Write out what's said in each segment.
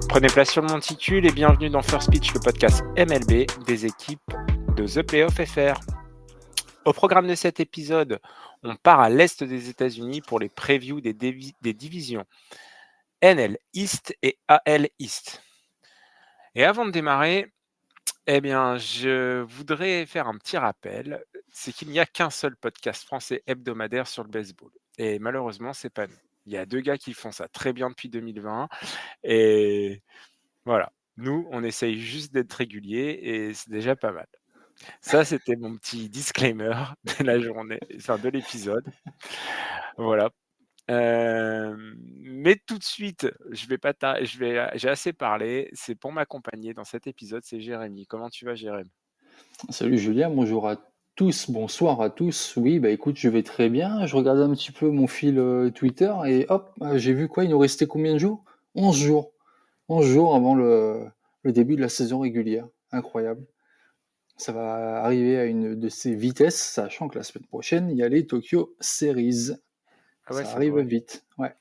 Prenez place sur le monticule et bienvenue dans First Pitch, le podcast MLB des équipes de The Playoff FR. Au programme de cet épisode, on part à l'est des États-Unis pour les previews des divisions NL East et AL East. Et avant de démarrer, je voudrais faire un petit rappel, c'est qu'il n'y a qu'un seul podcast français hebdomadaire sur le baseball. Et malheureusement, c'est pas nous. Il y a 2 gars qui font ça très bien depuis 2020 et voilà. Nous, on essaye juste d'être réguliers et c'est déjà pas mal. Ça, c'était mon petit disclaimer de la journée, enfin de l'épisode. Voilà. Mais tout de suite, j'ai assez parlé. C'est pour m'accompagner dans cet épisode, c'est Jérémy. Comment tu vas, Jérémy? Salut Julien, bonjour à tous, bonsoir à tous. Oui, bah écoute, je vais très bien. Je regardais un petit peu mon fil Twitter et hop, j'ai vu quoi? Il nous restait combien de jours? 11 jours. 11 jours avant le début de la saison régulière. Incroyable. Ça va arriver à une de ces vitesses, sachant que la semaine prochaine, il y a les Tokyo Series. Ah ouais, Ça c'est arrive vrai. vite. Ouais.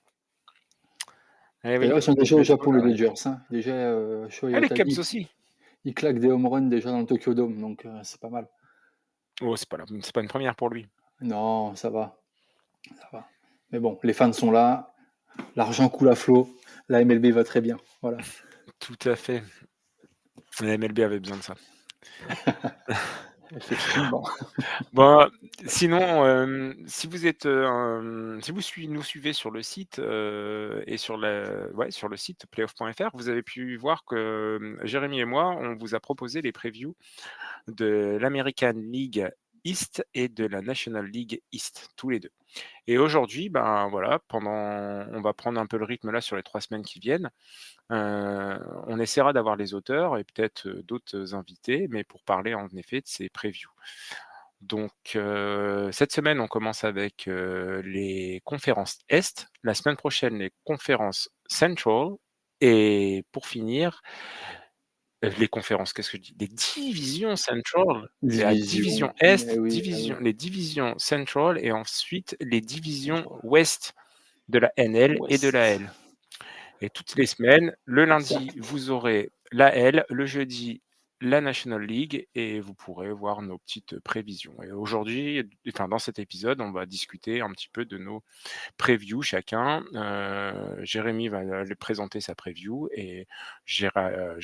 Eh oui, D'ailleurs, ils sont le déjà au Japon, baseball les arrive. Dodgers, hein. Déjà, Ah, Shohei les Cubs Ohtani, aussi. il claque des home runs déjà dans le Tokyo Dome, donc c'est pas mal. Oh, c'est pas une première pour lui. Non, ça va. Ça va. Mais bon, les fans sont là, l'argent coule à flot, la MLB va très bien. Voilà. Tout à fait. La MLB avait besoin de ça. Effectivement. Bon, sinon, si vous nous suivez sur le site et sur le site playoff.fr, vous avez pu voir que Jérémy et moi, on vous a proposé les previews de l'American League East et de la National League East, tous les deux. Et aujourd'hui, on va prendre un peu le rythme là sur les 3 semaines qui viennent. On essaiera d'avoir les auteurs et peut-être d'autres invités, mais pour parler en effet de ces previews. Donc, cette semaine, on commence avec les conférences Est. La semaine prochaine, les conférences Central. Et pour finir, les conférences, qu'est-ce que je dis? Les divisions Central. La division Division. Est, Mais oui, ah oui. les divisions Central et ensuite les divisions Central. Ouest de la NL et de la Ouest. L. Et toutes les semaines, le lundi, Certes. vous aurez la L, le jeudi, la National League, et vous pourrez voir nos petites prévisions. Et aujourd'hui, dans cet épisode, on va discuter un petit peu de nos previews chacun. Jérémy va présenter sa preview et je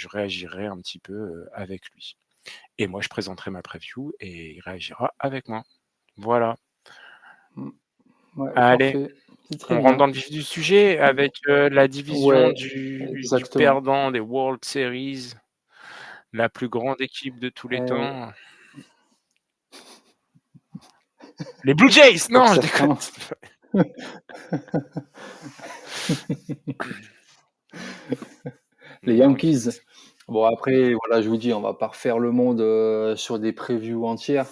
réagirai un petit peu avec lui. Et moi, je présenterai ma preview et il réagira avec moi. Voilà. Ouais, Allez. parfait. C'est très On rentre bien. dans le vif du sujet avec la division Ouais, du exactement. perdant des World Series, la plus grande équipe de tous les Ouais, temps. Les Blue Jays! pour Non, je déconne. certains. Les Non, Yankees. Bon, après, voilà, je vous dis, on va pas refaire le monde sur des previews entières.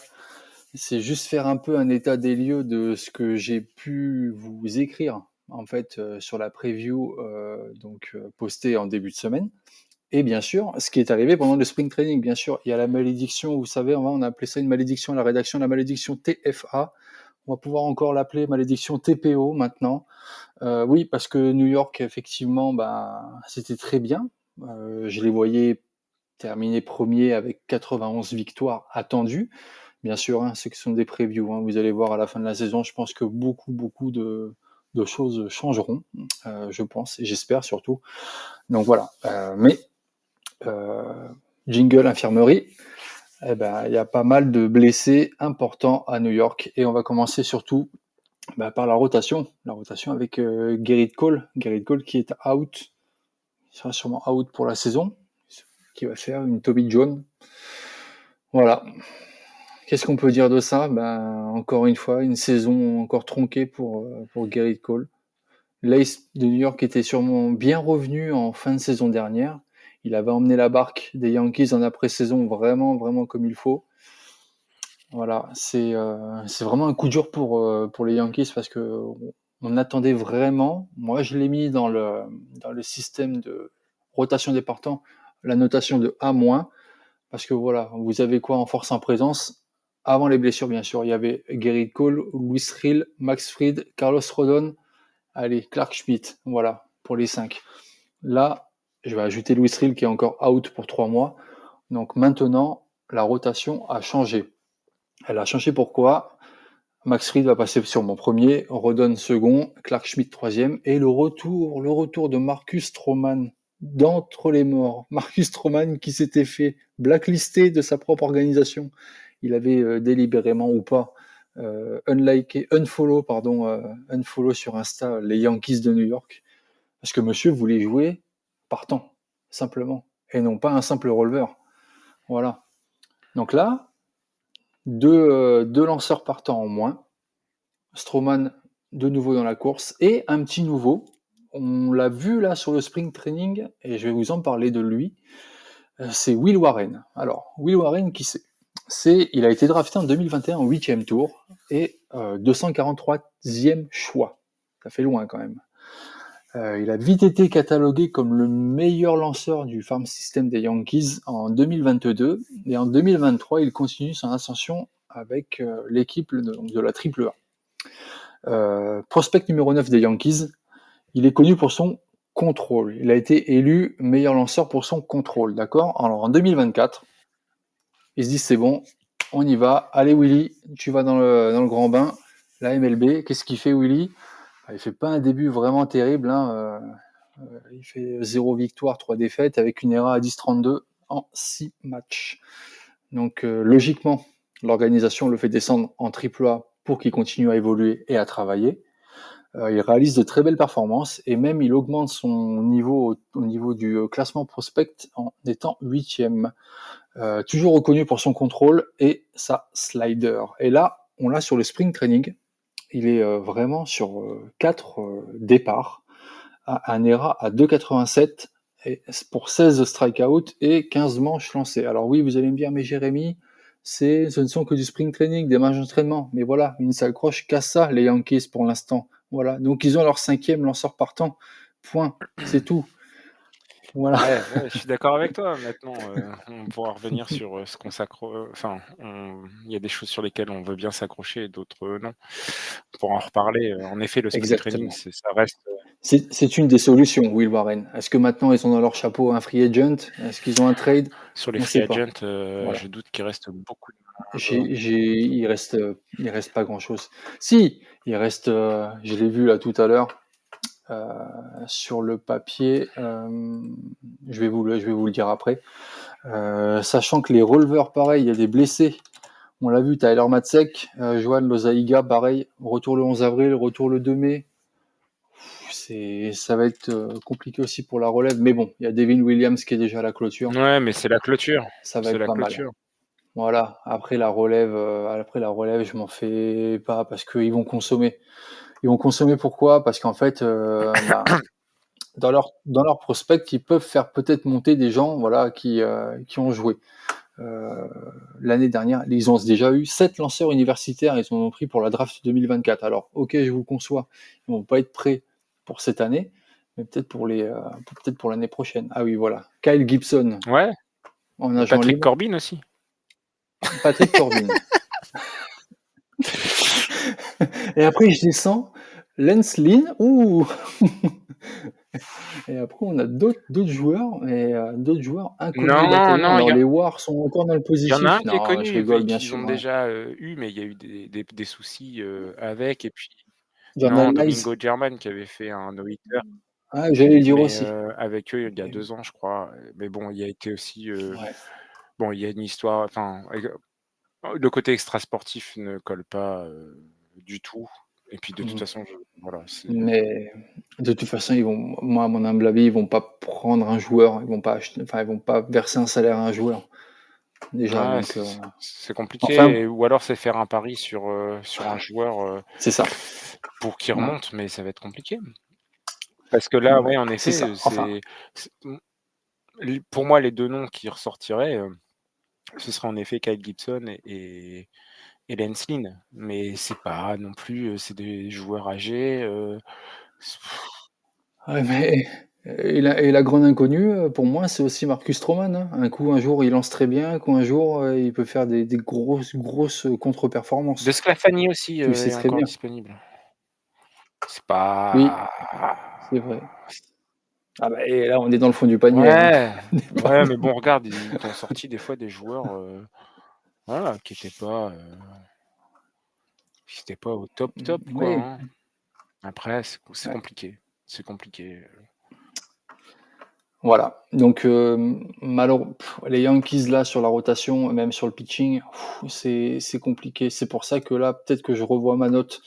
C'est juste faire un peu un état des lieux de ce que j'ai pu vous écrire en fait sur la preview postée en début de semaine. Et bien sûr, ce qui est arrivé pendant le spring training, bien sûr, il y a la malédiction, vous savez, on a appelé ça une malédiction à la rédaction, la malédiction TFA. On va pouvoir encore l'appeler malédiction TPO maintenant. Oui, parce que New York, effectivement, c'était très bien. Je les voyais terminer premier avec 91 victoires attendues. Bien sûr, hein, ce sont des previews. Hein. Vous allez voir à la fin de la saison, je pense que beaucoup de choses changeront, je pense, et j'espère surtout. Donc voilà. Jingle infirmerie, il y a pas mal de blessés importants à New York. Et on va commencer surtout par la rotation. La rotation avec Gerrit Cole. Gerrit Cole qui est out. Il sera sûrement out pour la saison. Qui va faire une Toby Jones. Voilà. Qu'est-ce qu'on peut dire de ça? Encore une fois, une saison encore tronquée pour Gerrit Cole. L'Ace de New York était sûrement bien revenu en fin de saison dernière. Il avait emmené la barque des Yankees en après-saison vraiment comme il faut. Voilà, c'est vraiment un coup dur pour les Yankees parce que on attendait vraiment. Moi, je l'ai mis dans le système de rotation des partants, la notation de A-, parce que voilà, vous avez quoi en force en présence avant les blessures, bien sûr. Il y avait Gerrit Cole, Louis Rill, Max Fried, Carlos Rodon, allez, Clark Schmidt, voilà, pour les 5. Là, Je vais ajouter Louis Rill qui est encore out pour 3 mois. Donc maintenant, la rotation a changé. Elle a changé pourquoi? Max Fried va passer sur mon premier, Rodon second, Clark Schmidt troisième, et le retour de Marcus Stroman d'entre les morts. Marcus Stroman qui s'était fait blacklister de sa propre organisation. Il avait délibérément ou pas unfollow sur Insta les Yankees de New York parce que monsieur voulait jouer partant simplement et non pas un simple releveur. Voilà. Donc là, deux lanceurs partants en moins. Stroman de nouveau dans la course et un petit nouveau. On l'a vu là sur le spring training et je vais vous en parler de lui. C'est Will Warren. Alors, Will Warren, qui c'est? Il a été drafté en 2021 au 8e tour et 243e choix. Ça fait loin quand même. Il a vite été catalogué comme le meilleur lanceur du farm system des Yankees en 2022 et en 2023, il continue son ascension avec l'équipe de la AAA. Prospect numéro 9 des Yankees, il est connu pour son contrôle. Il a été élu meilleur lanceur pour son contrôle, d'accord? Alors en 2024, ils se disent c'est bon, on y va. Allez Willy, tu vas dans le grand bain. La MLB, qu'est-ce qu'il fait Willy? Il fait pas un début vraiment terrible, hein. Il fait 0 victoire, 3 défaites avec une ERA à 10,32 en 6 matchs. Donc logiquement, l'organisation le fait descendre en AAA pour qu'il continue à évoluer et à travailler. Il réalise de très belles performances et même il augmente son niveau au niveau du classement prospect en étant 8e. Toujours reconnu pour son contrôle et sa slider. Et là, on l'a sur le spring training. Il est vraiment sur 4 départs à un ERA à 2,87 et pour 16 strikeouts et 15 manches lancées. Alors oui, vous allez me dire, mais Jérémy, ce ne sont que du spring training, des matchs d'entraînement. Mais voilà, ils ne s'accrochent qu'à ça, les Yankees, pour l'instant. Voilà, donc ils ont leur 5e lanceur partant. Point, c'est tout. Voilà. Ouais, je suis d'accord avec toi. Maintenant, on pourra revenir sur ce qu'on s'accroche. Enfin, il y a des choses sur lesquelles on veut bien s'accrocher et d'autres non. On pourra en reparler. En effet, le spring training, Exactement. ça reste. C'est une des solutions, Will Warren. Est-ce que maintenant ils ont dans leur chapeau un free agent? Est-ce qu'ils ont un trade? Sur les On ne free sait pas. agents, Voilà. je doute qu'il reste beaucoup de. Il reste pas grand chose. Si, il reste, je l'ai vu là tout à l'heure, sur le papier, je vais vous le dire après. Sachant que les releveurs, pareil, il y a des blessés. On l'a vu, Tyler Matzek, Johan Lozaïga, pareil, retour le 11 avril, retour le 2 mai. Ça va être compliqué aussi pour la relève, mais bon, il y a Devin Williams qui est déjà à la clôture. Ouais, mais c'est la clôture. Ça va C'est être la pas mal. clôture. Voilà. Après la relève, je m'en fais pas parce qu'ils vont consommer. Ils vont consommer pourquoi? Parce qu'en fait, dans leur prospect, ils peuvent faire peut-être monter des gens, voilà, qui ont joué. L'année dernière, ils ont déjà eu 7 lanceurs universitaires, ils en ont pris pour la draft 2024. Alors, ok, je vous conçois, ils vont pas être prêts pour cette année, mais peut-être pour l'année prochaine. Ah oui, voilà. Kyle Gibson Ouais. en Et agent Patrick libre. Corbin aussi. Patrick Corbin. Et après, je descends. Lance Lynn. Ouh. Et après, on a d'autres joueurs, mais d'autres joueurs inconnus Non, bataillants. non, Alors, les Wars sont encore dans le il y en a un positif. qui est Non, je connu rigole, et bien qu'ils sûr. ont Hein. déjà eu, mais il y a eu des soucis avec. Et puis, Jordan non, Miles. Domingo German qui avait fait un no-hitter. Ah, j'allais le dire Mais aussi. avec eux, il y a Et- 2 ans, je crois. Mais bon, il y a été aussi. Ouais. Bon, il y a une histoire. Enfin, le côté extrasportif ne colle pas du tout. Et puis, de toute Mhm. façon, voilà. Mais de toute façon, moi, à mon humble avis, ils vont pas prendre un joueur, ils vont pas acheter, enfin, ils vont pas verser un salaire à un joueur. Déjà, Ouais, donc, c'est compliqué. enfin, Ou alors, c'est faire un pari sur un joueur c'est ça. pour qu'il Voilà. remonte, mais ça va être compliqué. Parce que là, Ouais, ouais, en c'est effet, ça. Enfin, pour moi, les 2 noms qui ressortiraient, ce serait en effet Kyle Gibson et Lance Lynn. Mais c'est pas non plus, c'est des joueurs âgés. ouais, mais et la grande inconnue, pour moi, c'est aussi Marcus Stroman. Hein. Un jour, il lance très bien, un jour, il peut faire des grosses De contre-performances. Sclafani aussi Tu le sais est très encore bien. disponible. C'est Oui, pas c'est vrai. Ah bah, et là, on est dans le fond du panier, hein. Ouais, ouais, mais bon, regarde, ils t'ont sorti des fois des joueurs, voilà, qui étaient pas au top top, quoi, Oui, hein. Après, c'est ouais, compliqué, c'est compliqué. voilà. Donc, les Yankees, là, sur la rotation, même sur le pitching, c'est compliqué. C'est pour ça que là, peut-être que je revois ma note.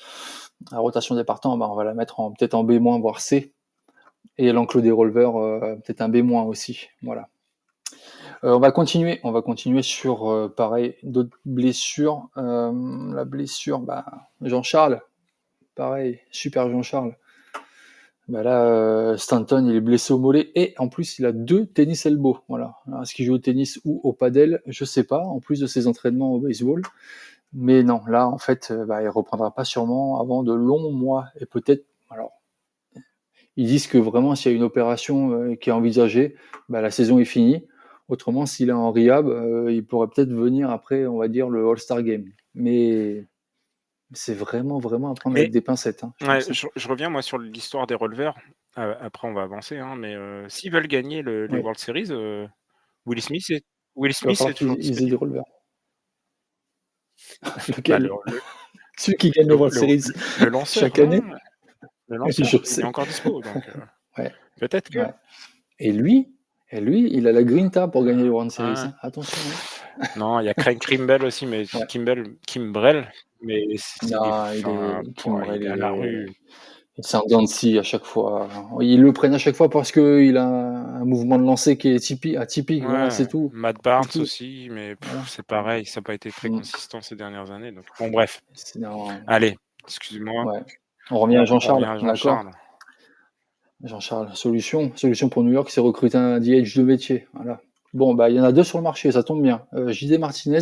La rotation des partants, bah, on va la mettre peut-être en B-, voire C. Et l'enclos des releveurs, peut-être un B- aussi. Voilà. On va continuer sur, pareil, d'autres blessures. La blessure, bah, Jean-Charles, pareil, super Jean-Charles. Bah là, Stanton, il est blessé au mollet et en plus, il a 2 tennis elbow. Voilà. Alors, est-ce qu'il joue au tennis ou au padel? Je sais pas, en plus de ses entraînements au baseball. Mais non, là, en fait, bah, il reprendra pas sûrement avant de longs mois et peut-être, alors, ils disent que vraiment, s'il y a une opération qui est envisagée, bah, la saison est finie. Autrement, s'il est en rehab, il pourrait peut-être venir après, on va dire, le All-Star Game. Mais c'est vraiment, vraiment à prendre avec Mais des pincettes, hein, je ouais, pense. Hein. je reviens moi sur l'histoire des releveurs, après on va avancer, hein, mais s'ils veulent gagner les Oui, World Series, Will Smith est Will il va Smith falloir est toujours qu'ils aient des disponible? releveurs. Bah, Lequel? Celui qui gagne le le World le Series le lanceur, chaque année? non, le Je lanceur, il est sais. encore dispo donc Ouais, peut-être que. ouais. Et lui, il a la grinta pour gagner le World Series. Ouais. Hein. Attention. Hein. Non, il y a Craig Kimbrel aussi, mais Ouais. Kimbrel, mais il est Non, enfin, Kimbrel, il est à la rue. c'est en dents de scie à chaque fois. Ils le prennent à chaque fois parce qu'il a un mouvement de lancer qui est atypique. Voilà, Ouais, c'est tout. Matt C'est Barnes tout. aussi, mais Voilà. c'est pareil, ça a pas été très Mm. consistant ces dernières années, donc bon bref. C'est dans- Allez, excuse-moi, Ouais. On revient à on revient Jean-Charles, à d'accord? Jean-Charles. Jean-Charles, solution pour New York, c'est recruter un DH de métier. Voilà. Bon, bah, il y en a 2 sur le marché, ça tombe bien. JD Martinez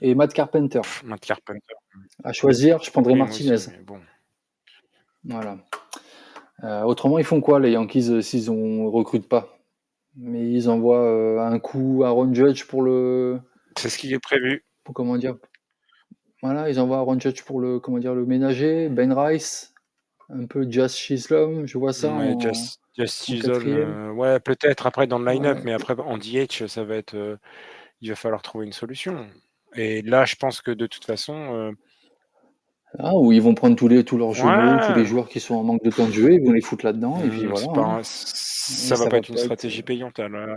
et Matt Carpenter. Matt Carpenter, À choisir, je prendrais oui, moi aussi, Martinez. mais bon. Voilà. Autrement, ils font quoi, les Yankees, s'ils recrutent pas? Mais ils envoient un coup à Aaron Judge C'est ce qui est prévu. pour comment dire? Voilà, ils envoient Aaron Judge pour comment dire? Le ménager, Ben Rice, un peu Jazz Chisholm, je vois ça Ouais, Just en Chisholm, quatrième. ouais, peut-être après dans le line-up, Ouais. mais après en DH, ça va être, il va falloir trouver une solution et là, je pense que de toute façon, Ah, où ils vont prendre tous leurs jeuneaux, tous les ouais, joueurs qui sont en manque de temps de jeu, ils vont les foutre là-dedans et puis voilà, c'est pas hein. Et ça va pas être une stratégie payante, là.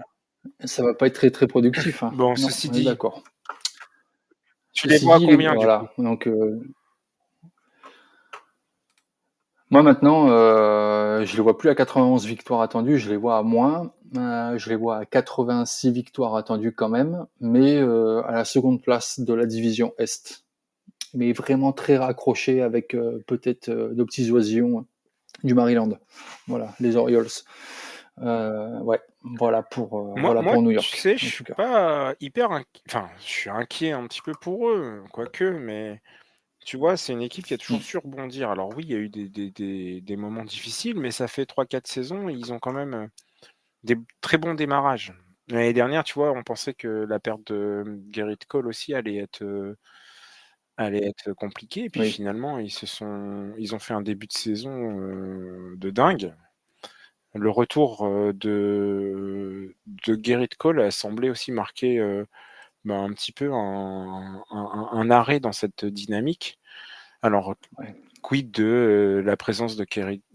ça va pas être très, très productif, hein. Bon, Non, ceci on est dit, d'accord. tu les Ceci vois à dit, combien du coup? voilà, donc moi maintenant, je les vois plus à 91 victoires attendues, je les vois à moins. Je les vois à 86 victoires attendues quand même, mais à la seconde place de la division Est. Mais vraiment très raccroché avec peut-être de petits oisillons du Maryland. Voilà, les Orioles. Ouais, voilà Moi, pour New tu York, sais, je en suis tout cas. pas hyper enfin, je suis inquiet un petit peu pour eux, quoique, mais tu vois, c'est une équipe qui a toujours Mm. su rebondir. Alors oui, il y a eu des moments difficiles, mais ça fait 3 4 saisons, ils ont quand même, des très bons démarrages. L'année dernière, tu vois, on pensait que la perte de Gerrit Cole aussi allait être compliquée et puis Oui, finalement, ils ont fait un début de saison, de dingue. Le retour, de Gerrit Cole a semblé aussi marquer, un petit peu un arrêt dans cette dynamique. Alors, ouais, quid de, la présence de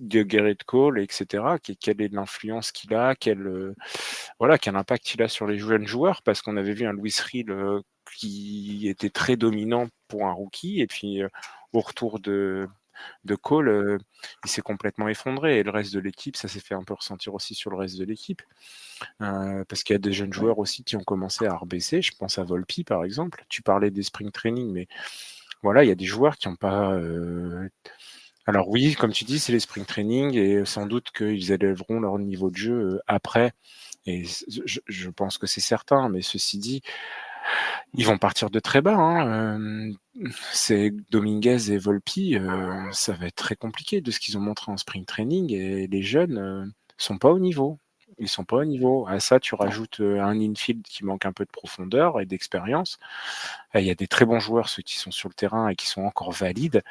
Gerrit Cole et cetera? Quelle est l'influence qu'il a? Voilà, quel impact il a sur les jeunes joueurs? Parce qu'on avait vu un Louis Riel, qui était très dominant pour un rookie et puis, au retour de Cole, il s'est complètement effondré et le reste de l'équipe, ça s'est fait un peu ressentir aussi sur le reste de l'équipe. Parce qu'il y a des jeunes ouais. joueurs aussi qui ont commencé à rebaisser. Je pense à Volpi, par exemple. Tu parlais des spring training, mais voilà, il y a des joueurs qui ont pas, alors oui, comme tu dis, c'est les spring training et sans doute qu'ils élèveront leur niveau de jeu, après et je pense que c'est certain, mais ceci dit, ils vont partir de très bas, hein, c'est Dominguez et Volpi, ça va être très compliqué de ce qu'ils ont montré en spring training et les jeunes, sont pas au niveau. Ils sont pas au niveau. À ça, tu Non. rajoutes, un infield qui manque un peu de profondeur et d'expérience. Il y a des très bons joueurs, ceux qui sont sur le terrain et qui sont encore valides,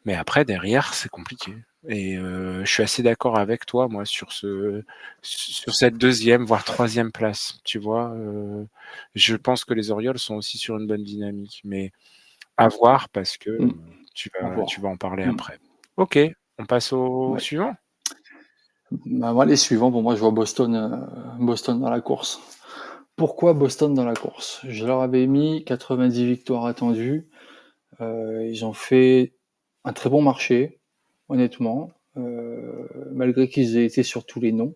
mais après derrière, c'est compliqué. Et je suis assez d'accord avec toi, moi, sur cette 2e, voire 3e place. Tu vois, je pense que les Orioles sont aussi sur une bonne dynamique, mais à voir parce que À tu voir. vas en parler après. Ok, on passe au Ouais. suivant. Bah, moi, les suivants, pour moi, je vois Boston dans la course. Pourquoi Boston dans la course? Je leur avais mis 90 victoires attendues. Ils ont fait un très bon marché, honnêtement, malgré qu'ils aient été sur tous les noms.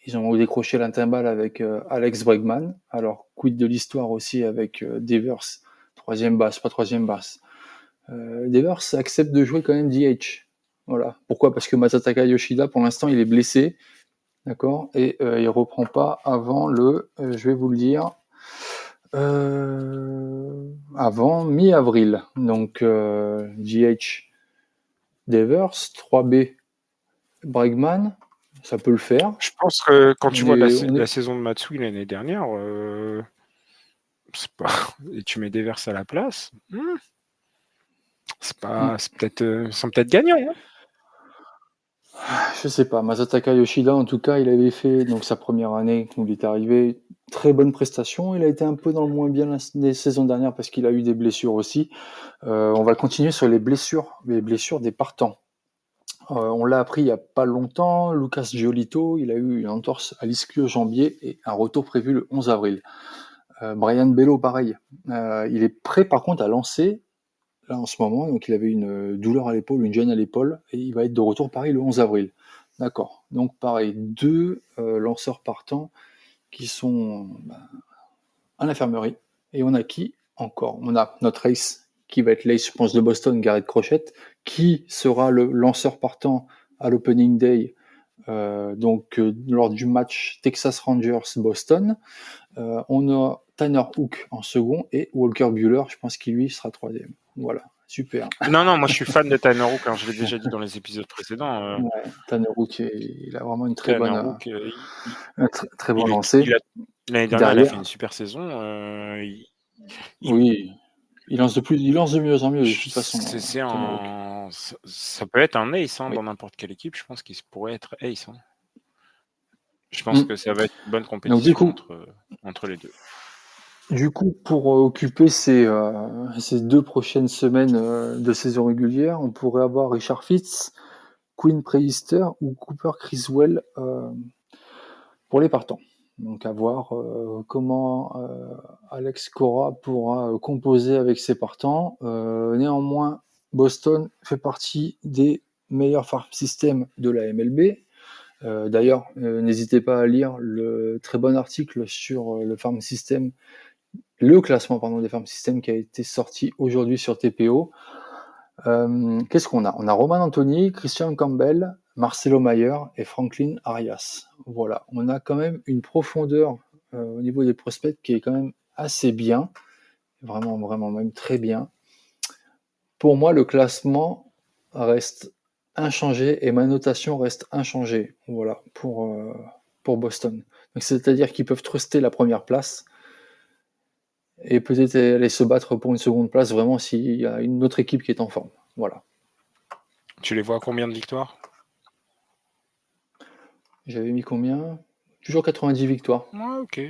Ils ont décroché la timbale avec Alex Bregman. Alors, quid de l'histoire aussi avec Devers, troisième basse, pas troisième basse. Devers accepte de jouer quand même DH. Voilà. Pourquoi? Parce que Masataka Yoshida, pour l'instant, il est blessé. D'accord? Et il reprend pas avant je vais vous le dire, avant mi-avril. Donc, DH Devers, 3B Bregman, ça peut le faire. Je pense que quand tu vois la On est... saison de Matsui l'année dernière, c'est pas... et tu mets Devers à la place, ils sont peut-être gagnants. Hein. Je sais pas, Masataka Yoshida, en tout cas, il avait fait donc sa première année où il est arrivé, très bonne prestation. Il a été un peu dans le moins bien les saisons dernières parce qu'il a eu des blessures aussi. On va continuer sur les blessures des partants. On l'a appris il y a pas longtemps, Lucas Giolito, il a eu une entorse à l'ischio-jambier et un retour prévu le 11 avril. Brian Bello, pareil. Il est prêt par contre à lancer là en ce moment, donc il avait une douleur à l'épaule, une gêne à l'épaule, et il va être de retour pareil le 11 avril. D'accord. Donc pareil, 2 lanceurs partants qui sont à l'infirmerie. Et on a qui encore? On a notre ace, qui va être l'ace, je pense, de Boston, Garrett Crochet, qui sera le lanceur partant à l'opening day, lors du match Texas Rangers-Boston. On a Tanner Hook en second et Walker Buehler, je pense qu'il lui sera troisième. Voilà, super. Non, moi je suis fan de Tanner Hook, je l'ai déjà dit dans les épisodes précédents. Ouais, Tanner Hook, il a vraiment une très Tanner bonne, Hook, un très bon lancer. l'année dernière, il a fait Derrière, une super saison. oui, il lance de mieux en mieux de toute façon. Tanner Hook. Ça peut être un ace Oui. dans n'importe quelle équipe. Je pense qu'il pourrait être ace. Je pense que ça va être une bonne Donc du compétition coup, entre les deux. pour occuper ces 2 prochaines semaines de saison régulière, on pourrait avoir Richard Fitz, Quinn Preister ou Cooper Criswell pour les partants. Donc à voir comment Alex Cora pourra composer avec ses partants. Néanmoins, Boston fait partie des meilleurs farm systems de la MLB. D'ailleurs, n'hésitez pas à lire le très bon article sur le classement des farm systems qui a été sorti aujourd'hui sur TPO. Qu'est-ce qu'on a? On a Roman Anthony, Christian Campbell, Marcelo Mayer et Franklin Arias. Voilà, on a quand même une profondeur au niveau des prospects qui est quand même assez bien, vraiment, vraiment même très bien. Pour moi, le classement reste inchangé et ma notation reste inchangée. Voilà, pour Boston. Donc, c'est-à-dire qu'ils peuvent truster la première place et peut-être aller se battre pour une seconde place vraiment s'il y a une autre équipe qui est en forme. Voilà. Tu les vois à combien de victoires? J'avais mis combien? Toujours 90 victoires. Ouais, ok.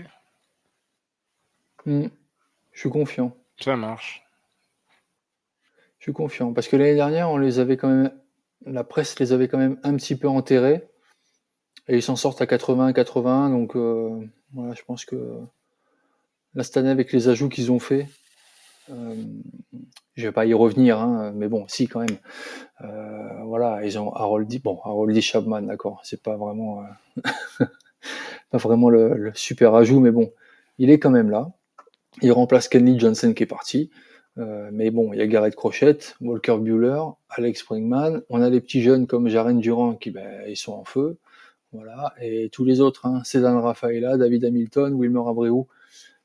Je suis confiant. Ça marche. Je suis confiant. Parce que l'année dernière, on les avait quand même. La presse les avait quand même un petit peu enterrés. Et ils s'en sortent à 80-81. Donc voilà, je pense que là, cette année, avec les ajouts qu'ils ont fait, je vais pas y revenir, hein, mais bon, si quand même. Voilà, ils ont Haroldy Chapman, d'accord. C'est pas vraiment, pas vraiment le super ajout, mais bon, il est quand même là. Il remplace Kenley Johnson qui est parti. Mais bon, il y a Garrett Crochet, Walker Buehler, Alex Springman. On a les petits jeunes comme Jaren Durant qui, ils sont en feu. Voilà. Et tous les autres, Cédan Rafaela, David Hamilton, Wilmer Abreu,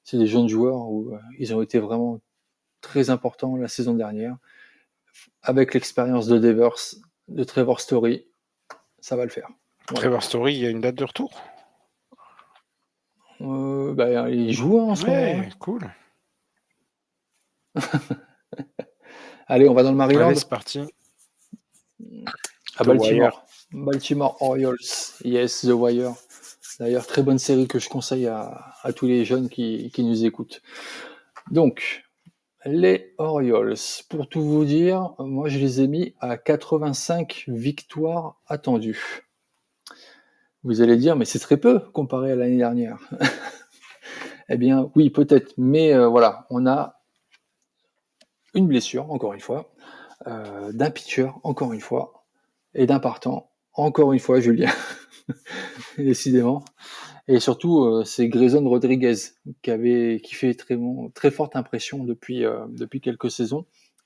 c'est des jeunes joueurs où ils ont été vraiment très importants la saison dernière. Avec l'expérience de Devers, de Trevor Story, ça va le faire. Voilà. Trevor Story, il y a une date de retour? Il joue en ce moment. Ouais, cool. Allez, on va dans le Maryland. Allez, c'est parti. À Baltimore. Baltimore Orioles. Yes, The Wire. D'ailleurs, très bonne série que je conseille à tous les jeunes qui nous écoutent. Donc, les Orioles, pour tout vous dire, moi je les ai mis à 85 victoires attendues. Vous allez dire, mais c'est très peu comparé à l'année dernière. Eh bien, oui, peut-être, mais voilà, on a une blessure, encore une fois, d'un pitcher, encore une fois, et d'un partant, encore une fois, Julien, décidément. Et surtout, c'est Grayson Rodriguez qui fait très forte impression depuis quelques saisons.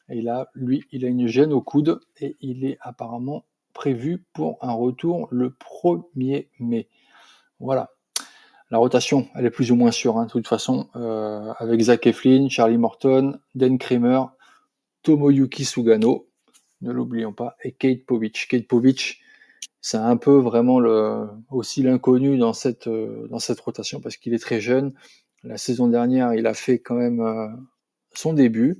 Et là, lui, il a une gêne au coude et il est apparemment prévu pour un retour le 1er mai. Voilà. La rotation, elle est plus ou moins sûre, hein, de toute façon, avec Zach Eflin, Charlie Morton, Dan Kramer, Tomoyuki Sugano, ne l'oublions pas, et Kate Povich. Kate Povich, c'est un peu vraiment aussi l'inconnu dans cette rotation parce qu'il est très jeune. La saison dernière, il a fait quand même son début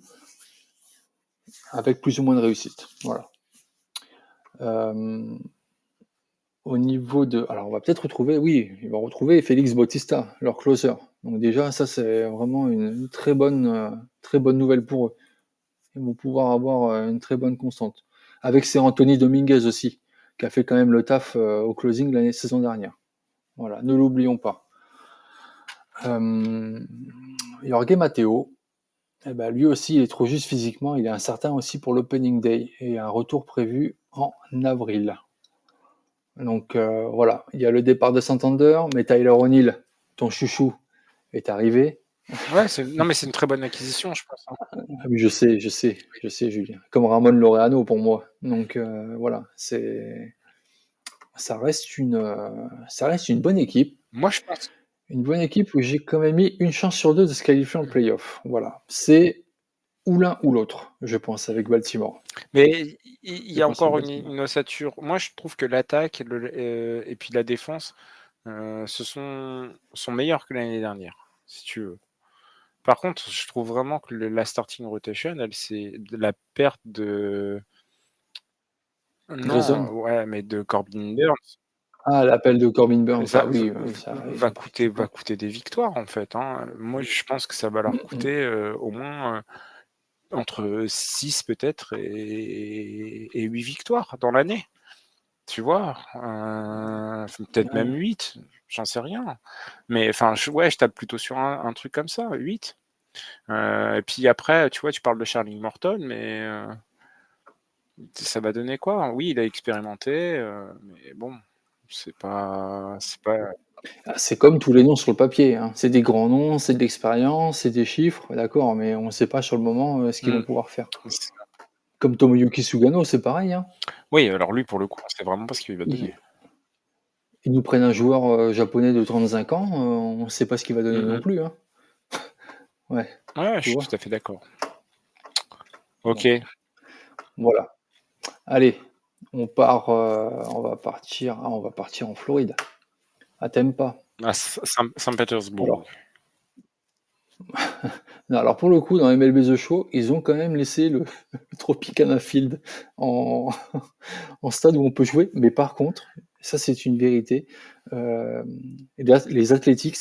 avec plus ou moins de réussite. Voilà. Au niveau de... Alors, on va peut-être retrouver... Oui, il va retrouver Félix Bautista, leur closer. Donc déjà, ça, c'est vraiment une très bonne nouvelle pour eux. Ils vont pouvoir avoir une très bonne constante. Avec c'est Anthony Dominguez aussi, qui a fait quand même le taf au closing la saison dernière. Voilà, ne l'oublions pas. Jorge Matteo, eh ben, lui aussi, il est trop juste physiquement. Il est incertain aussi pour l'Opening Day et un retour prévu en avril. Donc voilà, il y a le départ de Santander, mais Tyler O'Neill, ton chouchou, est arrivé. Ouais, non, mais c'est une très bonne acquisition, je pense. Ah oui, je sais, Julien. Comme Ramon Laureano pour moi. Donc voilà, ça reste une bonne équipe. Moi, je pense. Une bonne équipe où j'ai quand même mis une chance sur deux de se qualifier en playoff. Voilà, c'est ou l'un ou l'autre, je pense, avec Baltimore. Mais il y a encore une ossature. Moi, je trouve que l'attaque et puis la défense sont meilleurs que l'année dernière, si tu veux. Par contre, je trouve vraiment que la starting rotation, c'est de la perte de... Grayson. Non, ouais, mais de Corbin Burns. Ah, l'appel de Corbin Burns, ça, oui, ça va coûter des victoires, en fait. Hein. Moi, je pense que ça va leur coûter au moins entre 6 peut-être et 8 victoires dans l'année. Tu vois, peut-être même 8, j'en sais rien. Mais enfin, je tape plutôt sur un truc comme ça, 8. Et puis après, tu vois, tu parles de Charlie Morton, mais ça va donner quoi? Oui, il a expérimenté, mais bon, c'est pas. C'est comme tous les noms sur le papier. Hein. C'est des grands noms, c'est de l'expérience, c'est des chiffres, d'accord, mais on ne sait pas sur le moment ce qu'ils vont pouvoir faire. Comme Tomoyuki Sugano, c'est pareil. Hein. Oui, alors lui, pour le coup, on ne sait vraiment pas ce qu'il va donner. Ils nous prennent un joueur japonais de 35 ans, on ne sait pas ce qu'il va donner non plus. Hein. Ouais, je suis tout à fait d'accord. Ok. Donc, voilà. Allez, on va partir en Floride, à Tampa. À Saint-Pétersbourg. Alors pour le coup, dans MLB The Show, ils ont quand même laissé le Tropicana Field en stade où on peut jouer, mais par contre, ça c'est une vérité, les Athletics,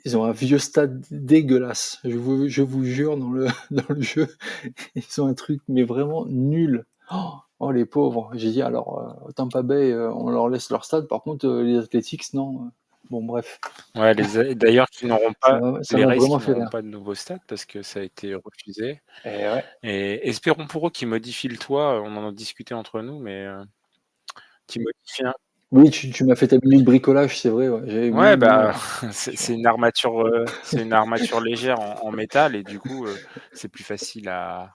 ils ont un vieux stade dégueulasse. Je vous jure, dans le jeu, ils ont un truc mais vraiment nul. Oh les pauvres. J'ai dit alors Tampa Bay, on leur laisse leur stade. Par contre, les Athletics, non. Bon bref. Ouais, d'ailleurs, qui n'auront pas les Rays qui n'auront pas de nouveau stade parce que ça a été refusé. Ouais. Et espérons pour eux qu'ils modifient le toit. On en a discuté entre nous, mais qu'ils modifient un. Oui, tu m'as fait ta minute bricolage, c'est vrai. Ouais, Ouais, bah, c'est une armature légère en métal et du coup, c'est plus facile à.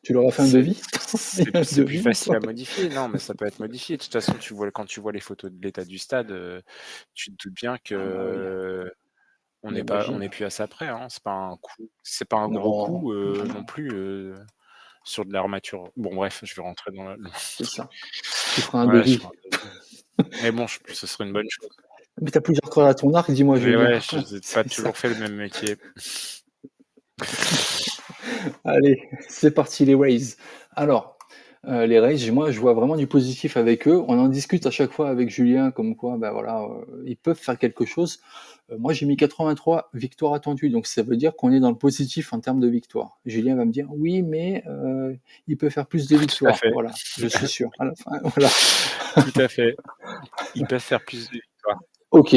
Tu leur as fait un devis? C'est plus facile à modifier. Non, mais ça peut être modifié. De toute façon, quand tu vois les photos de l'état du stade, tu te doutes bien que on n'est plus à ça près. Hein. C'est pas un gros coup non plus sur de l'armature. Bon, bref, je vais rentrer dans le. C'est ça. Tu feras un devis. Mais bon, ce serait une bonne chose. Mais t'as plusieurs cordes à ton arc, dis-moi, Julien. Ouais, je n'ai pas toujours fait le même métier. Allez, c'est parti les Rays. Alors, Les Rays, moi, je vois vraiment du positif avec eux. On en discute à chaque fois avec Julien, comme quoi, ben voilà, ils peuvent faire quelque chose. Moi, j'ai mis 83 victoires attendues, donc ça veut dire qu'on est dans le positif en termes de victoires. Julien va me dire, oui, mais il peut faire plus de Tout à victoires. fait. Voilà, je suis sûr. À la fin, voilà. Tout à fait. Ils peuvent faire plus de victoires. Ok,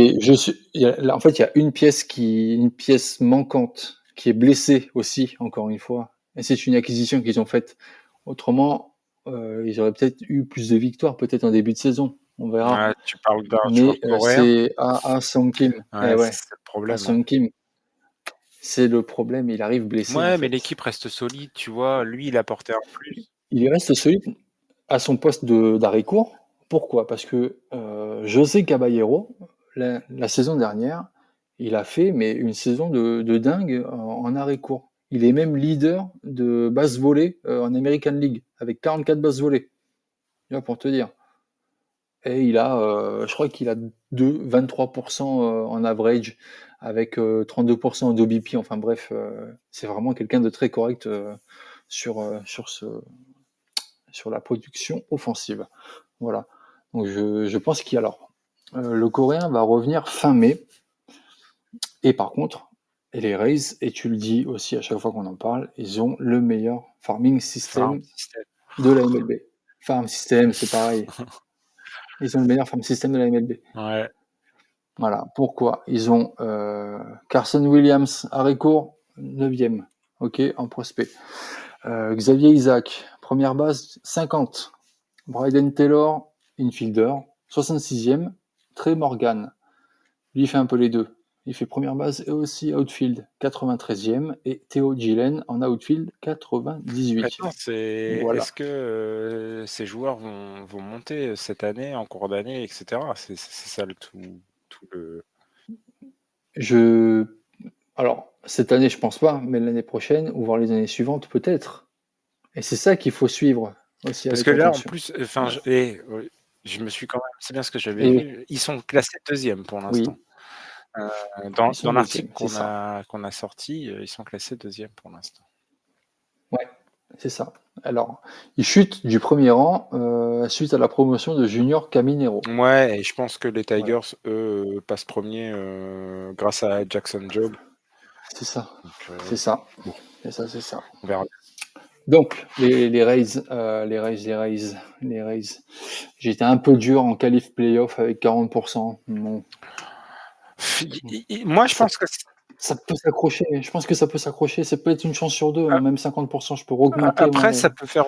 là, en fait, il y a une pièce manquante qui est blessée aussi, encore une fois. Et c'est une acquisition qu'ils ont faite. Autrement, ils auraient peut-être eu plus de victoires, peut-être en début de saison. On verra. Ouais, tu parles d'un joueur Mais coréen? c'est Song Kim. Eh Ouais, ouais, c'est le problème, hein. Song Kim. C'est le problème. Il arrive blessé en Ouais, mais fait. l'équipe reste solide, tu vois? Lui, il apportait un plus. Il reste solide à son poste d'arrêt court. Pourquoi? Parce que José Caballero, la saison dernière, il a fait mais une saison de dingue en arrêt court. Il est même leader de basse volée en American League avec 44 basses volées. Tu vois, pour te dire. Et je crois qu'il a 23% en average avec 32% en d'OBP. Enfin bref, c'est vraiment quelqu'un de très correct sur la production offensive. Voilà. Donc je pense le Coréen va revenir fin mai. Et par contre, les Rays, et tu le dis aussi à chaque fois qu'on en parle, ils ont le meilleur farming Farm system system. de la MLB. Farm system, c'est pareil. Ils ont le meilleur farm system de la MLB. Ouais. Voilà. Pourquoi? Ils ont Carson Williams, arrêt court, 9e. OK, en prospect. Xavier Isaac, première base, 50. Bryden Taylor, infielder, 66e. Trey Morgan, lui, il fait un peu les deux. Il fait première base et aussi outfield, 93e. Et Theo Gillen en outfield, 98e. Maintenant, c'est Voilà. est-ce que, ces joueurs vont monter cette année, en cours d'année et cetera? C'est ça le tout le Je... Alors, cette année, je pense pas, mais l'année prochaine, ou voir les années suivantes, peut-être. Et c'est ça qu'il faut suivre aussi parce que avec là, en attention. plus, enfin, Ouais. je me suis quand même c'est bien ce que j'avais Et oui, vu, ils sont classés 2e pour l'instant. oui, Heu, ils sont dans l'article deuxièmes, c'est ça. qu'on a sorti, ils sont classés 2e pour l'instant. Ouais, c'est ça. Alors, ils chutent du premier rang suite à la promotion de Junior Caminero. Ouais et je pense que les Voilà, Tigers, eux, passent 1er, grâce à Jackson Jobe, c'est ça. donc C'est ça. bon, C'est ça, c'est ça. on verra. Donc, les Rays, les Rays. J'étais un peu dur en qualif playoff avec 40%. Bon, Moi, je ça, pense que ça peut s'accrocher. Je pense que ça peut s'accrocher. Ça peut être une chance sur deux, hein, même 50%. Je peux augmenter après, le ça peut faire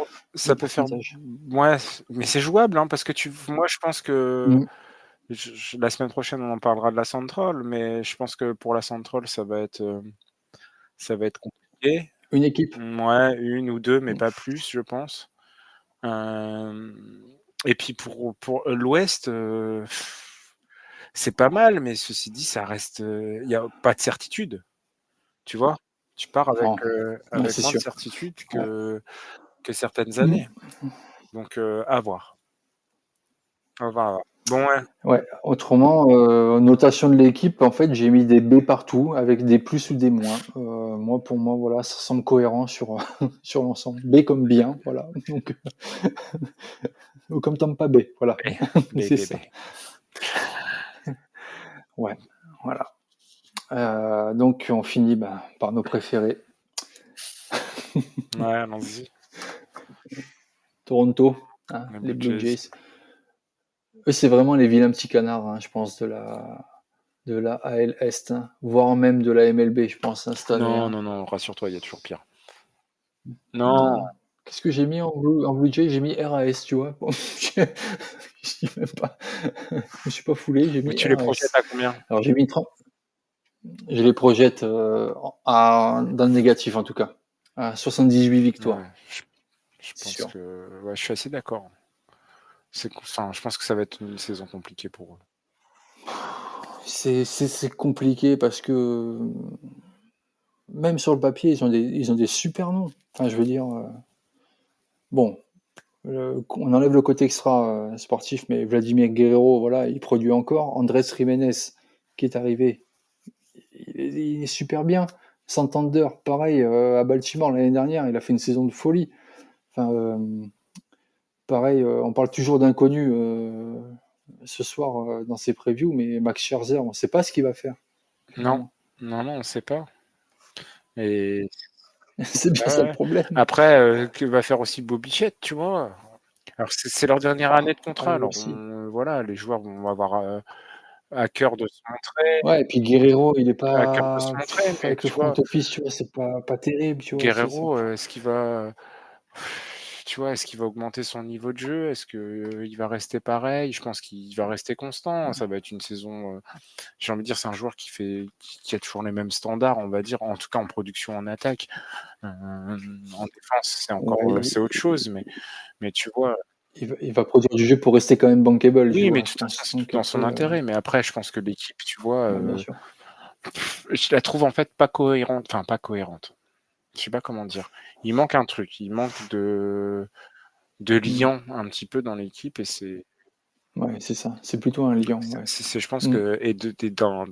pourcentage. ouais, mais c'est jouable, hein, parce que moi, je pense que Mm. la semaine prochaine, on en parlera de la Central, mais je pense que pour la Central, ça va être compliqué. Une équipe. Ouais, 1 ou 2, mais Mm. pas plus, je pense. Hem et puis pour l'Ouest, c'est pas mal, mais ceci dit, ça reste, il y a pas de certitude, tu vois? Tu pars Non, ouais, avec c'est moins de sûr. certitude Ouais. que certaines Mm. années, donc à voir, à voir, à voir. Bon, ouais, Ouais. Autrement, notation de l'équipe, en fait, j'ai mis des B partout avec des plus ou des moins. Moi, pour moi, voilà, ça semble cohérent sur, sur l'ensemble. B comme bien, voilà. Donc, ou comme Tampa Bay, voilà. bé, C'est bé, ça. bé. Ouais, voilà. Donc, on finit par nos préférés. Ouais, allons-y, Toronto, hein, les les Blue Blue Jays. Jays. Eux, c'est vraiment les vilains petits canards, hein, je pense, de la AL Est, hein, voire même de la MLB, je pense, hein, cette année. Non, Hein. non, non, rassure-toi, il y a toujours pire. Non, Non. Qu'est-ce que j'ai mis en Blue Jay? J'ai mis RAS, tu vois. Bon, je dis même pas. Je me suis pas foulé, j'ai mais mis tu les projettes RAS. à combien? Alors j'ai mis 30. Je les projette dans le négatif en tout cas. À 78 Ouais, victoires, je c'est pense sûr. que ouais, je suis assez d'accord. Enfin, je pense que ça va être une saison compliquée pour eux. C'est compliqué parce que même sur le papier, ils ont des super noms. Enfin, je veux dire, bon, on enlève le côté extra sportif, mais Vladimir Guerrero, voilà, il produit encore. Andrés Jiménez, qui est arrivé, il est super bien. Santander, pareil, à Baltimore l'année dernière, il a fait une saison de folie. Enfin, pareil, on parle toujours d'inconnu ce soir dans ces previews, mais Max Scherzer, on ne sait pas ce qu'il va faire, Non, clairement. non, on ne sait pas. Et C'est bien ça le ouais. problème. Après, que va faire aussi Bo Bichette, tu vois? Alors c'est leur dernière année de contrat, alors Aussi. voilà, les joueurs vont avoir, à cœur de se montrer Ouais, et puis Guerrero, il est à cœur de se pas montrer, mais avec le tu front vois? office, tu vois, c'est pas terrible, tu vois, c'est ça. Guerrero, est-ce qu'il va tu vois, est-ce qu'il va augmenter son niveau de jeu? Est-ce qu'il va rester pareil? Je pense qu'il va rester constant. Ça va être une saison, j'ai envie de dire, c'est un joueur qui a toujours les mêmes standards, on va dire, en tout cas en production, en attaque. En défense, c'est encore, Ouais, c'est autre chose, mais tu vois? il va produire du jeu pour rester quand même bankable, tu Oui, mais vois, de je toute façon, pense. c'est tout Donc dans son après, intérêt, mais après, je pense que l'équipe, tu vois, bah, bien sûr. je la trouve en fait pas cohérente, enfin pas cohérente. Je sais pas comment dire. Il manque un truc, il manque de Mmh. liant un petit peu dans l'équipe et Ouais, c'est ça, c'est plutôt un lion, ouais. je pense Mmh. que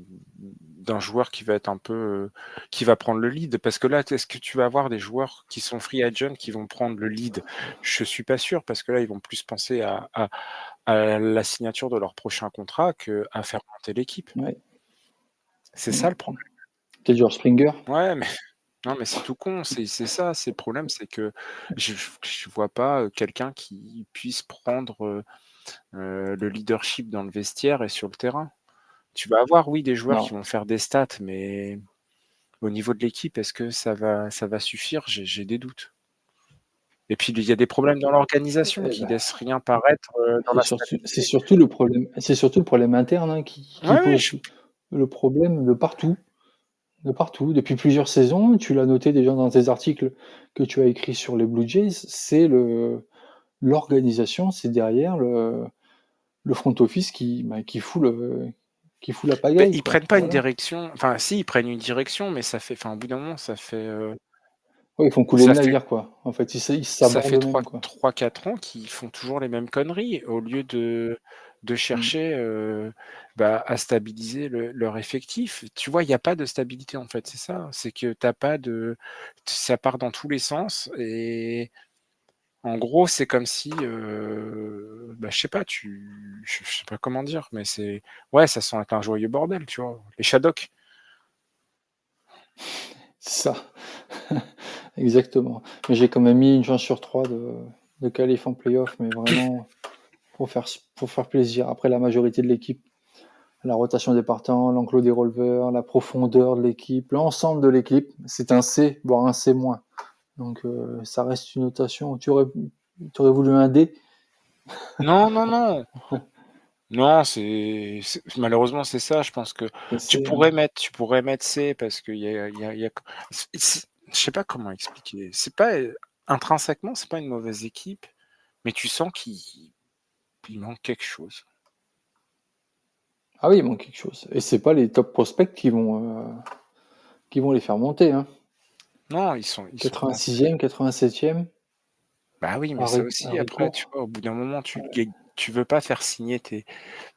d'un joueur qui va être un peu, qui va prendre le lead parce que là, est-ce que tu vas avoir des joueurs qui sont free agent qui vont prendre le lead? Je suis pas sûr parce que là, ils vont plus penser à la signature de leur prochain contrat qu'à faire monter l'équipe. Ouais. C'est ça Mmh. le problème. Peut-être genre Springer? Ouais, mais non, mais c'est tout con, c'est ça, c'est le problème, c'est que je vois pas, quelqu'un qui puisse prendre, le leadership dans le vestiaire et sur le terrain. Tu vas avoir, oui, des joueurs qui Non. vont faire des stats, mais au niveau de l'équipe, est-ce que ça va suffire? J'ai des doutes. Et puis il y a des problèmes dans l'organisation Eh qui bah, laissent rien paraître, dans la c'est stabilité. surtout le problème interne, hein, qui Ouais, ouais, pose le problème de partout. De partout, depuis plusieurs saisons, tu l'as noté déjà dans tes articles que tu as écrits sur les Blue Jays, c'est l'organisation, c'est derrière le front office qui fout la beh, pagaille, ils quoi, prennent pas une voilà. direction, enfin si, ils prennent une direction, mais ça fait enfin au bout d'un moment, Ouais, ils font couler le ça fait navire, quoi. En fait, ils Ça s'abordent fait eux-mêmes, quoi. 3-4 ans qu'ils font toujours les mêmes conneries au lieu de Mmh. chercher, à stabiliser leur effectif. Tu vois, il y a pas de stabilité, en fait, c'est ça. C'est que tu as pas de ça part dans tous les sens et en gros, c'est comme si, je sais pas, je sais pas comment dire, mais ouais, ça sent être un joyeux bordel, tu vois? Les Shadocks. C'est ça. Exactement. Mais j'ai quand même mis une chance sur 3 de qualif en playoff, mais vraiment pour faire plaisir. Après, la majorité de l'équipe, la rotation des partants, l'enclos des releveurs, la profondeur de l'équipe, l'ensemble de l'équipe, c'est un C, voire un C-. Donc ça reste une notation. Tu aurais voulu un D? Non, non, non! Non, c'est malheureusement, c'est ça. Je pense que C'est C, hein. tu pourrais mettre C parce qu'il y a je sais pas comment expliquer. C'est pas, intrinsèquement, c'est pas une mauvaise équipe, mais tu sens qu'il manque quelque chose. Ah oui, il manque quelque chose. Et c'est pas les top prospects qui vont les faire monter, hein. Non, ils sont dans 86e, 87e, bah oui, mais à, ça à aussi après, tu Ricourt. vois, au bout d'un moment, tu veux pas faire signer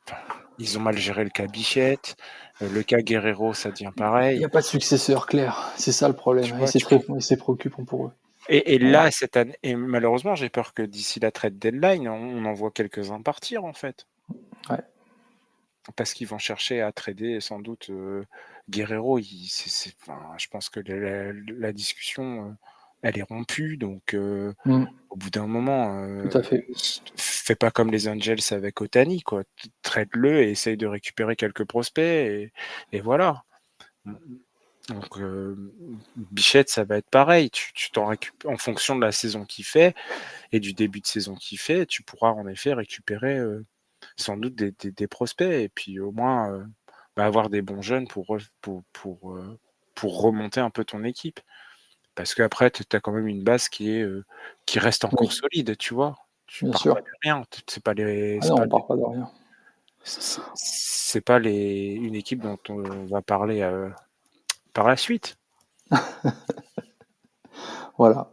enfin, ils ont mal géré le cas Bichette, le cas Guerrero, ça devient Il n'y pareil. a pas de successeur clair, c'est ça le problème. Tu Et vois, c'est tu très, et c'est préoccupant pour eux. et Ouais. là, cette année et malheureusement, j'ai peur que d'ici la trade deadline, on en voit quelques-uns partir, en fait. Ouais. Parce qu'ils vont chercher à trader sans doute, Guerrero, enfin, je pense que la discussion, elle est rompue donc Mm, au bout d'un moment, tout à fait. fais pas comme les Angels avec Ohtani quoi. Trade-le et essaye de récupérer quelques prospects et voilà. Donc Bichette, ça va être pareil. Tu t'en récup en fonction de la saison qu'il fait et du début de saison qu'il fait, tu pourras en effet récupérer, sans doute des prospects et puis au moins, avoir des bons jeunes pour remonter un peu ton équipe. Parce qu'après tu as quand même une base qui reste encore Oui, solide, tu vois? Tu bien pars pas sûr. de rien, c'est pas les Ah non, on part pas de rien. c'est pas les une équipe dont on va parler, par la suite. Voilà.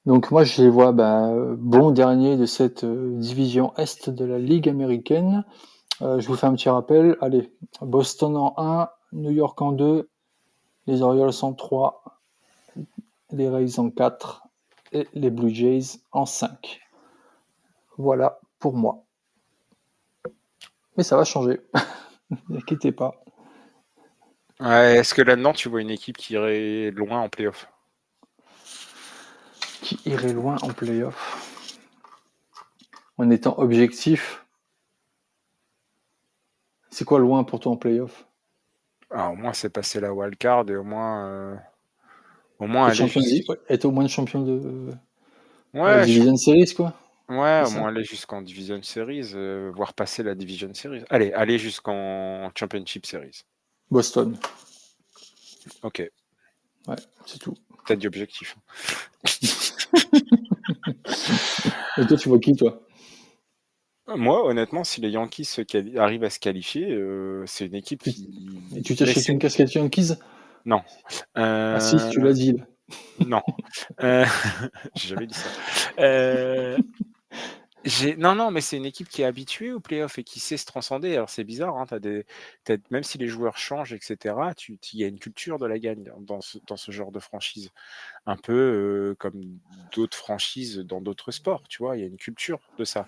Donc moi, je les vois bon dernier de cette division Est de la Ligue américaine. Je vous fais un petit rappel. Allez, Boston en 1, New York en 2, les Orioles en 3, les Rays en 4 et les Blue Jays en 5. Voilà pour moi. Mais ça va changer. N'inquiétez pas. Ouais, est-ce que là-dedans, tu vois une équipe qui irait loin en play-off? Qui irait loin en play-off en étant objectif? C'est quoi loin pour toi en play-off? Au moins, c'est passer la wildcard et au moins Être aller champion juste. être au moins champion de Ouais, Division Series, quoi. ouais, C'est au ça? moins aller jusqu'en Division Series, voire passer la Division Series. Allez, aller jusqu'en Championship Series. Boston. Ok, Ouais, c'est tout. t'as dit objectif. Et toi, tu vois qui, toi? Moi, honnêtement, si les Yankees arrivent à se qualifier, c'est une équipe Et qui. tu Mais t'achètes une casquette Yankees? Non. Ah si, tu l'as dit, là. Non. Euh, J'ai jamais dit ça. Euh, Non, mais c'est une équipe qui est habituée aux playoffs et qui sait se transcender. Alors c'est bizarre, hein, même si les joueurs changent, etc., il y a une culture de la gagne dans ce genre de franchise. Un peu comme d'autres franchises dans d'autres sports, tu vois, il y a une culture de ça.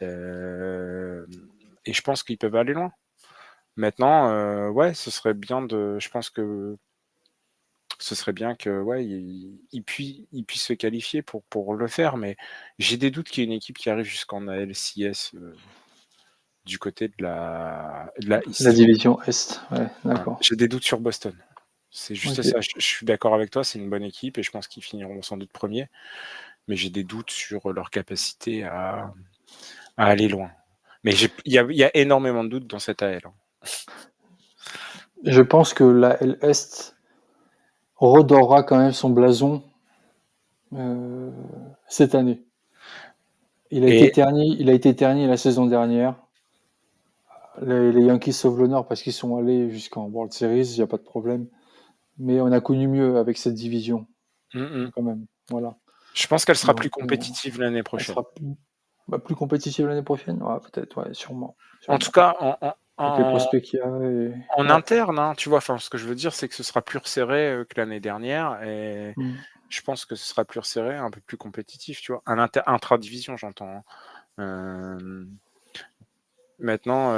Et je pense qu'ils peuvent aller loin. Maintenant, ouais, je pense que ce serait bien que ouais, il puisse se qualifier pour le faire, mais j'ai des doutes qu'il y ait une équipe qui arrive jusqu'en ALCS du côté de la La East. division Est. Ouais, Ouais. d'accord. J'ai des doutes sur Boston. C'est juste Ok. ça. Je suis d'accord avec toi, c'est une bonne équipe et je pense qu'ils finiront sans doute premiers, mais j'ai des doutes sur leur capacité à aller loin. Mais il y a énormément de doutes dans cette AL. Hein. Je pense que la L Est redorera quand même son blason euh, cette année. Il a été Et terni la saison dernière. Les Yankees sauvent l'honneur parce qu'ils sont allés jusqu'en World Series, il n'y a pas de problème. Mais on a connu mieux avec cette division, mm, mm. quand même. Voilà. Je pense qu'elle sera plus Donc, compétitive l'année elle prochaine. sera plus compétitive l'année prochaine. Ouais, peut-être, ouais, sûrement, En tout sûrement. cas, Avec les prospects qu'il y a. en Ouais. interne, hein, tu vois, enfin, ce que je veux dire, c'est que ce sera plus resserré que l'année dernière et Mm. je pense que ce sera plus resserré, un peu plus compétitif, tu vois. Intra-division, j'entends. Hein. Maintenant,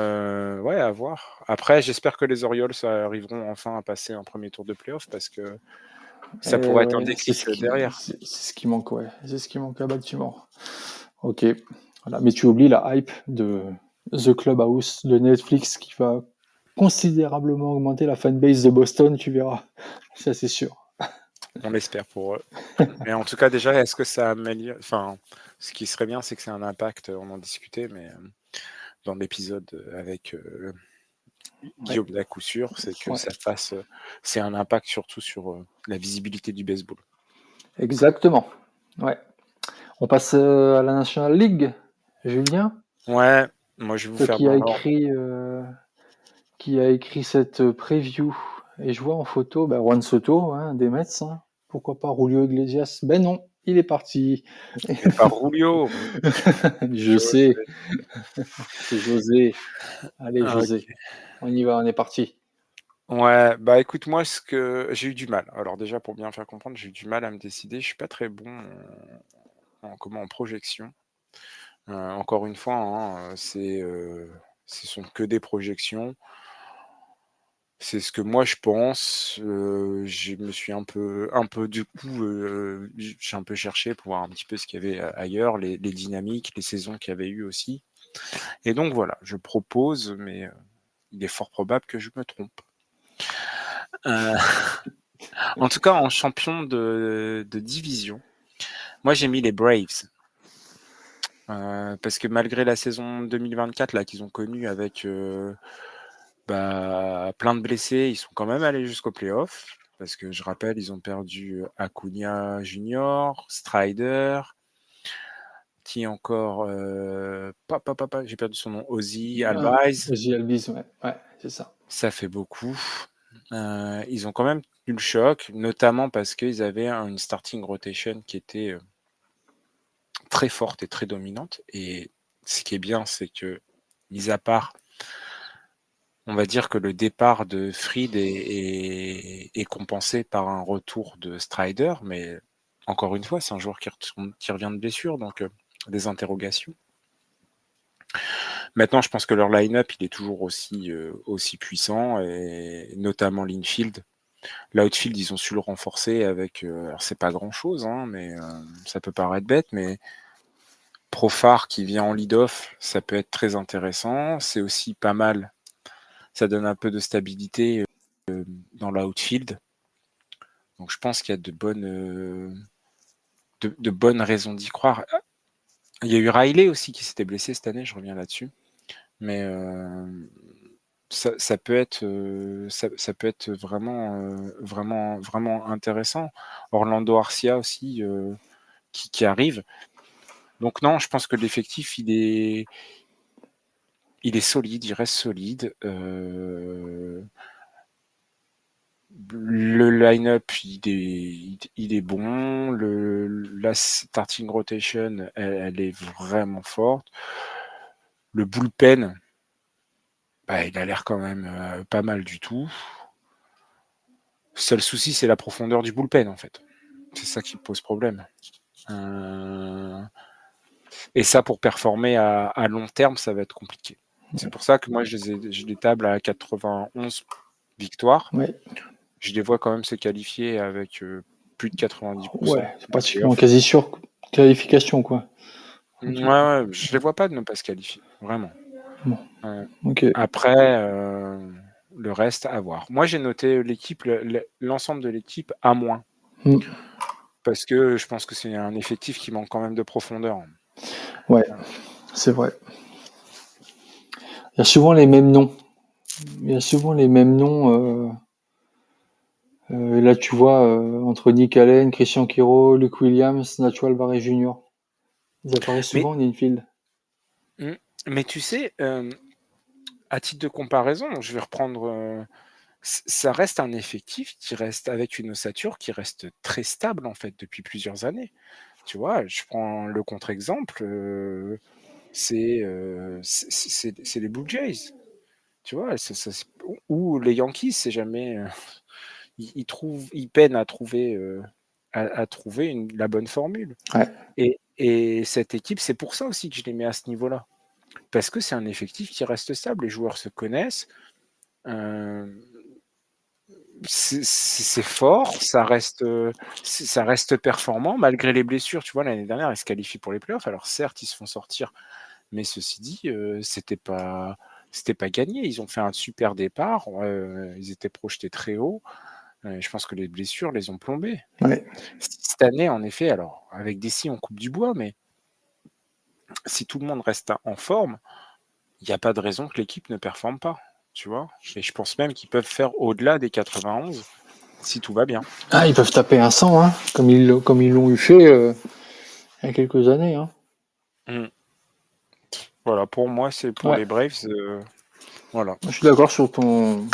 ouais, à voir. Après, j'espère que les Orioles arriveront enfin à passer un premier tour de playoff parce que ça Et pourrait être un ouais, déclic derrière. c'est ce qui manque, ouais. C'est ce qui manque à Baltimore. Ok. Voilà. Mais tu oublies la hype de The Clubhouse de Netflix qui va considérablement augmenter la fanbase de Boston, tu verras. Ça, c'est sûr. On l'espère pour eux. Mais en tout cas, déjà, est-ce que ça améliore. Enfin, ce qui serait bien, c'est que c'est un impact, on en discutait, mais dans l'épisode avec Ouais. Guillaume à coup sûr, c'est que Ouais. ça fasse. C'est un impact surtout sur la visibilité du baseball. Exactement. Ouais. On passe à la National League. Julien, Ouais, moi je vais vous toi faire dans l'ordre. qui a écrit cette preview, et je vois en photo Juan Soto, hein, des Mets. Hein. Pourquoi pas Julio Iglesias? Ben non, il est parti. Mais pas Rulio. Je sais, c'est José. Allez, José, Ok. on y va, on est parti. Ouais, bah écoute, moi, ce que j'ai eu du mal. Alors déjà, pour bien faire comprendre, j'ai eu du mal à me décider. Je suis pas très bon en projection. Encore une fois, hein, ce sont que des projections. C'est ce que moi je pense. Je me suis un peu du coup, j'ai un peu cherché pour voir un petit peu ce qu'il y avait ailleurs, les dynamiques, les saisons qu'il y avait eu aussi. Et donc voilà, je propose, mais il est fort probable que je me trompe. Euh, En tout cas, en champion de division, moi j'ai mis les Braves. Parce que malgré la saison 2024 là qu'ils ont connue avec plein de blessés, ils sont quand même allés jusqu'au playoff. Parce que je rappelle, ils ont perdu Acuna Junior, Strider, qui encore, j'ai perdu son nom, Ozzy Albies. Ozzy Albies, ouais, ouais, c'est ça. Ça fait beaucoup. Ils ont quand même eu le choc, notamment parce qu'ils avaient une starting rotation qui était très forte et très dominante. Et ce qui est bien, c'est que, mis à part, on va dire que le départ de Fried est compensé par un retour de Strider, mais encore une fois, c'est un joueur qui revient de blessure, donc des interrogations. Maintenant, je pense que leur line-up, il est toujours aussi puissant, et notamment l'infield. L'outfield, ils ont su le renforcer avec. Alors, c'est pas grand-chose, hein, mais ça peut paraître bête, mais Profar qui vient en lead-off, ça peut être très intéressant. C'est aussi pas mal. Ça donne un peu de stabilité dans l'outfield. Donc, je pense qu'il y a de bonnes raisons d'y croire. Il y a eu Riley aussi qui s'était blessé cette année, je reviens là-dessus. Mais ça peut être, ça peut être vraiment intéressant. Orlando Arcia aussi qui arrive. Donc non, je pense que l'effectif il est solide, il reste solide. Le line-up il est bon. La starting rotation elle est vraiment forte. Le bullpen, bah, il a l'air quand même pas mal du tout. Seul souci, c'est la profondeur du bullpen, en fait. C'est ça qui pose problème. Et ça, pour performer à long terme, ça va être compliqué. C'est pour ça que moi, je les table à 91 victoires. Ouais. Je les vois quand même se qualifier avec plus de 90%. Ouais, c'est pratiquement quasi sûr qualification, quoi. Ouais, je les vois pas de ne pas se qualifier, vraiment. Bon. Ok. Après, le reste, à voir. Moi, j'ai noté l'équipe, l'ensemble de l'équipe à moins. Parce que je pense que c'est un effectif qui manque quand même de profondeur. Ouais, c'est vrai. Il y a souvent les mêmes noms. Là, tu vois, entre Nick Allen, Christian Quiro, Luke Williams, Nacho Alvarez Jr. Ils apparaissent souvent en infield. Mais tu sais, à titre de comparaison, je vais reprendre. Ça reste un effectif qui reste avec une ossature qui reste très stable en fait depuis plusieurs années. Tu vois, je prends le contre-exemple, c'est les Blue Jays. Tu vois, ou les Yankees, c'est jamais. Ils peinent à trouver, la bonne formule. Ouais. Et cette équipe, c'est pour ça aussi que je les mets à ce niveau-là. Parce que c'est un effectif qui reste stable, les joueurs se connaissent. C'est fort, ça reste performant malgré les blessures. Tu vois, l'année dernière, ils se qualifient pour les playoffs. Alors certes, ils se font sortir, mais ceci dit, c'était pas gagné. Ils ont fait un super départ. Ils étaient projetés très haut. Je pense que les blessures les ont plombés. Ouais. Cette année, en effet, alors avec Dessy, on coupe du bois, mais si tout le monde reste en forme, il n'y a pas de raison que l'équipe ne performe pas. Tu vois. Et je pense même qu'ils peuvent faire au-delà des 91 si tout va bien. Ah, ils peuvent taper un 100, hein, comme ils l'ont eu fait il y a quelques années. Hein. Voilà, pour moi, c'est pour les Braves. Voilà. Je suis d'accord sur ton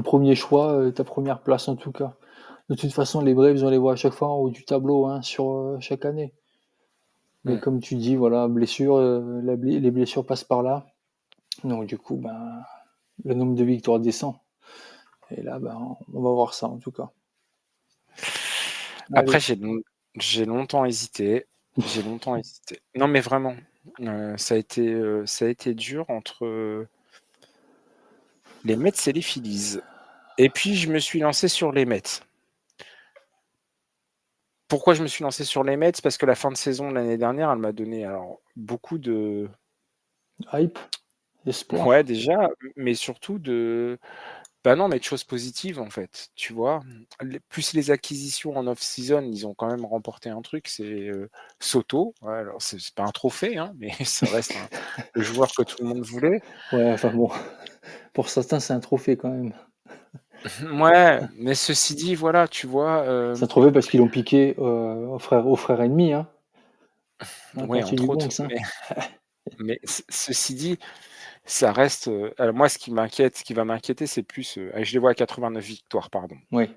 premier choix, ta première place en tout cas. De toute façon, les Braves, on les voit à chaque fois en haut du tableau hein, sur chaque année. Mais comme tu dis, voilà, blessure, les blessures passent par là. Donc du coup, ben, le nombre de victoires descend. Et là, ben, on va voir ça en tout cas. Après, j'ai longtemps hésité. Non, mais vraiment, ça a été dur entre les Mets et les Phillies. Et puis, je me suis lancé sur les Mets. Pourquoi je me suis lancé sur les Mets? Parce que la fin de saison de l'année dernière, elle m'a donné beaucoup de hype, espoir. Ouais, déjà, mais surtout de choses positives en fait, tu vois? Plus les acquisitions en off-season, ils ont quand même remporté un truc, c'est Soto. Ouais, alors c'est pas un trophée, hein, mais ça reste le joueur que tout le monde voulait. Ouais, enfin bon, pour certains, c'est un trophée quand même. Ouais, mais ceci dit, voilà, tu vois. C'est un trophée parce qu'ils l'ont piqué aux frères ennemis, hein. Ouais, Quartier entre du Bronx, autres, hein. mais ceci dit, ça reste. Alors moi, ce qui va m'inquiéter, c'est plus. Je les vois à 89 victoires, pardon. Oui.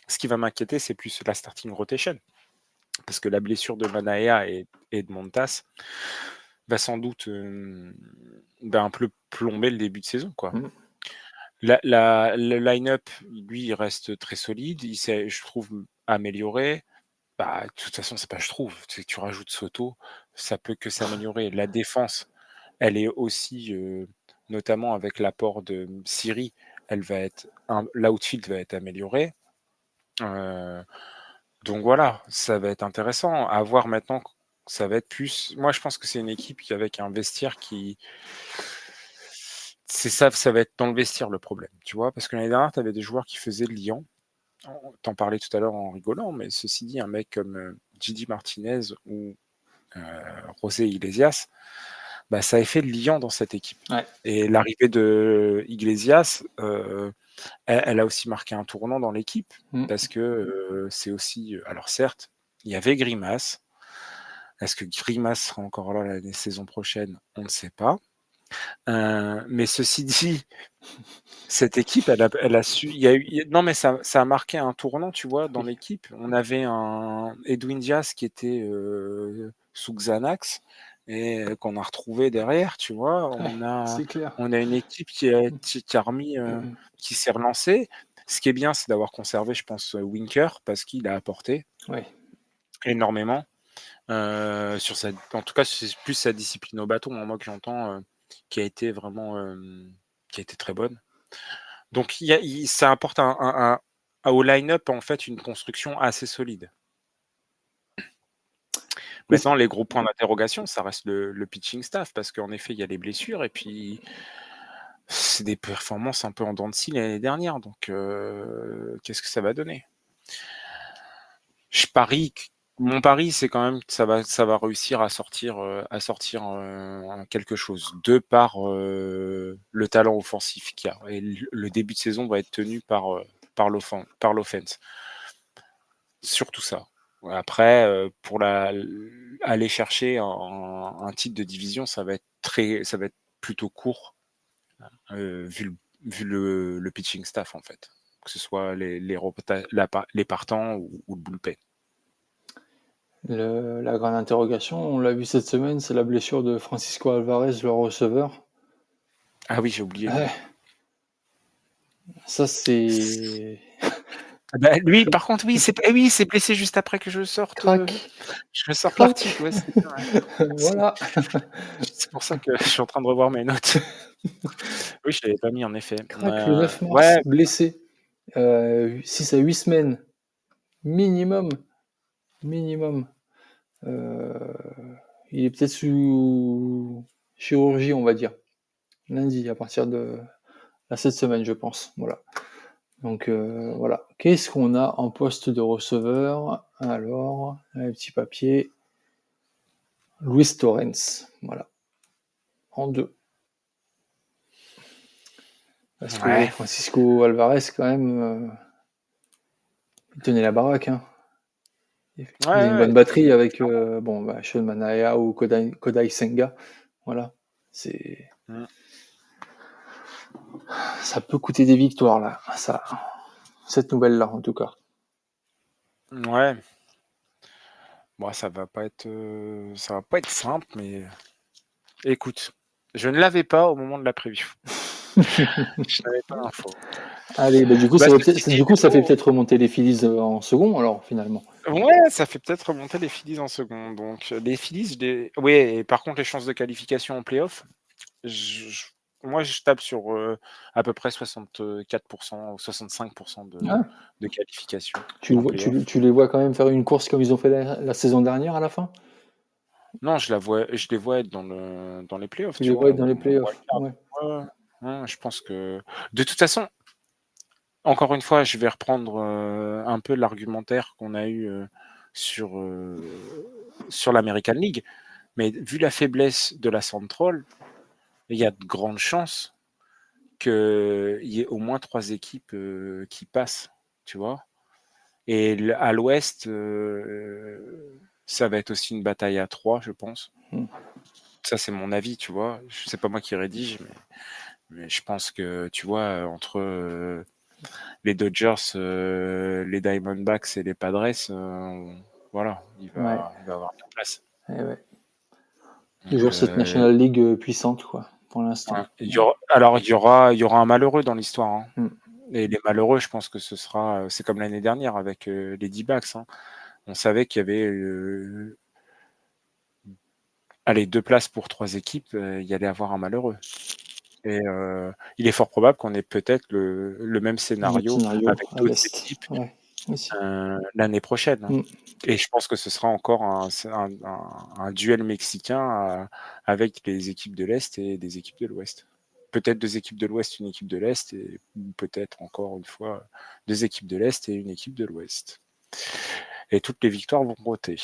Ce qui va m'inquiéter, c'est plus la starting rotation. Parce que la blessure de Manaea et de Montas va sans doute un peu plomber le début de saison, quoi. Le line-up, lui, il reste très solide. Il s'est, je trouve, amélioré. Bah, de toute façon, c'est pas je trouve. Tu rajoutes Soto. ça peut que s'améliorer. La défense, elle est aussi, notamment avec l'apport de Siri, l'outfield va être amélioré. Donc voilà, ça va être intéressant. À voir maintenant, ça va être plus. Moi, je pense que c'est une équipe avec un vestiaire qui. C'est ça, ça va être dans le vestiaire le problème, tu vois, parce que l'année dernière, tu avais des joueurs qui faisaient le liant. T'en parlais tout à l'heure en rigolant, mais ceci dit, un mec comme Gigi Martinez ou José Iglesias, bah, ça a fait le liant dans cette équipe. Ouais. Et l'arrivée de Iglesias, elle a aussi marqué un tournant dans l'équipe, parce que c'est aussi. Alors certes, il y avait Grimace. Est-ce que Grimace sera encore là la saison prochaine? On ne sait pas. Mais ceci dit, cette équipe, elle a su. Non, mais ça a marqué un tournant, tu vois, dans l'équipe. On avait un Edwin Diaz qui était sous Xanax et qu'on a retrouvé derrière, tu vois. C'est clair. On a une équipe qui a remis, qui s'est relancée. Ce qui est bien, c'est d'avoir conservé, je pense, Winker parce qu'il a apporté énormément. En tout cas, c'est plus sa discipline au bâton, moi que j'entends, qui a été vraiment qui a été très bonne. Donc ça apporte au line-up en fait une construction assez solide. Maintenant, les gros points d'interrogation, ça reste le pitching staff parce qu'en effet, il y a les blessures et puis c'est des performances un peu en dents de scie l'année dernière. Donc, qu'est-ce que ça va donner? Mon pari, c'est quand même que ça va réussir à sortir quelque chose de par le talent offensif qu'il y a. Et le début de saison va être tenu par l'offense. Surtout ça. Après, pour aller chercher un titre de division, ça va être plutôt court, vu le pitching staff en fait, que ce soit les partants ou le bullpen. La grande interrogation, on l'a vu cette semaine, c'est la blessure de Francisco Alvarez, le receveur. Ah oui, j'ai oublié. Ouais. Ça, c'est. Bah, lui, par contre, oui, il s'est blessé juste après que je sorte l'article. Ouais, c'est bien, ouais. Voilà. C'est pour ça que je suis en train de revoir mes notes. Oui, je l'avais pas mis en effet. Crac le 9 mars, Ouais, blessé. 6 à 8 semaines. Minimum. Minimum. Il est peut-être sous chirurgie, on va dire. Lundi, à partir de cette semaine, je pense. Voilà. Donc voilà. Qu'est-ce qu'on a en poste de receveur? Alors, un petit papier. Luis Torrens. Voilà. En 2. Parce que ouais. Francisco Alvarez, quand même, il tenait la baraque. Hein. Il faisait une bonne batterie avec Sean Manaea ou Kodai Senga. Voilà. C'est. Ça peut coûter des victoires, là. Cette nouvelle-là, en tout cas. Ouais. Bon, ça va pas être simple, mais écoute, je ne l'avais pas au moment de la preview. Je n'avais pas l'info. Allez, du coup, ça fait peut-être remonter les Phillies en second, alors, finalement. Ouais, ça fait peut-être remonter les Phillies en second. Donc, les Phillies, oui, et par contre, les chances de qualification en playoff, moi, je tape sur à peu près 64% ou 65% de qualification en playoff. Tu les vois quand même faire une course comme ils ont fait la saison dernière à la fin? Non, je les vois être dans les playoffs, Tu tu les vois vois, être dans les playoffs, ouais. Ouais, je pense que de toute façon, encore une fois, je vais reprendre un peu l'argumentaire qu'on a eu sur l'American League, mais vu la faiblesse de la Central, il y a de grandes chances qu'il y ait au moins 3 équipes qui passent, tu vois. Et à l'Ouest, ça va être aussi une bataille à 3, je pense. Ça, c'est mon avis, tu vois. C'est pas moi qui rédige, mais je pense que, tu vois, entre les Dodgers, les Diamondbacks et les Padres, voilà, il va avoir de la place. Ouais. Donc, Toujours cette National League puissante, quoi, pour l'instant. il y aura un malheureux dans l'histoire. Hein. Et les malheureux, je pense que c'est comme l'année dernière avec les D-backs. Hein. On savait qu'il y avait allez, 2 places pour 3 équipes, il y allait avoir un malheureux et il est fort probable qu'on ait peut-être le même Le même scénario scénario avec à d'autres l'Est. équipes, Ouais, aussi. l'année prochaine, hein. Mmh. Et je pense que ce sera encore un duel mexicain, avec les équipes de l'Est et des équipes de l'Ouest. Peut-être 2 équipes de l'Ouest, une équipe de l'Est ou peut-être encore une fois 2 équipes de l'Est et une équipe de l'Ouest. Et toutes les victoires vont compter.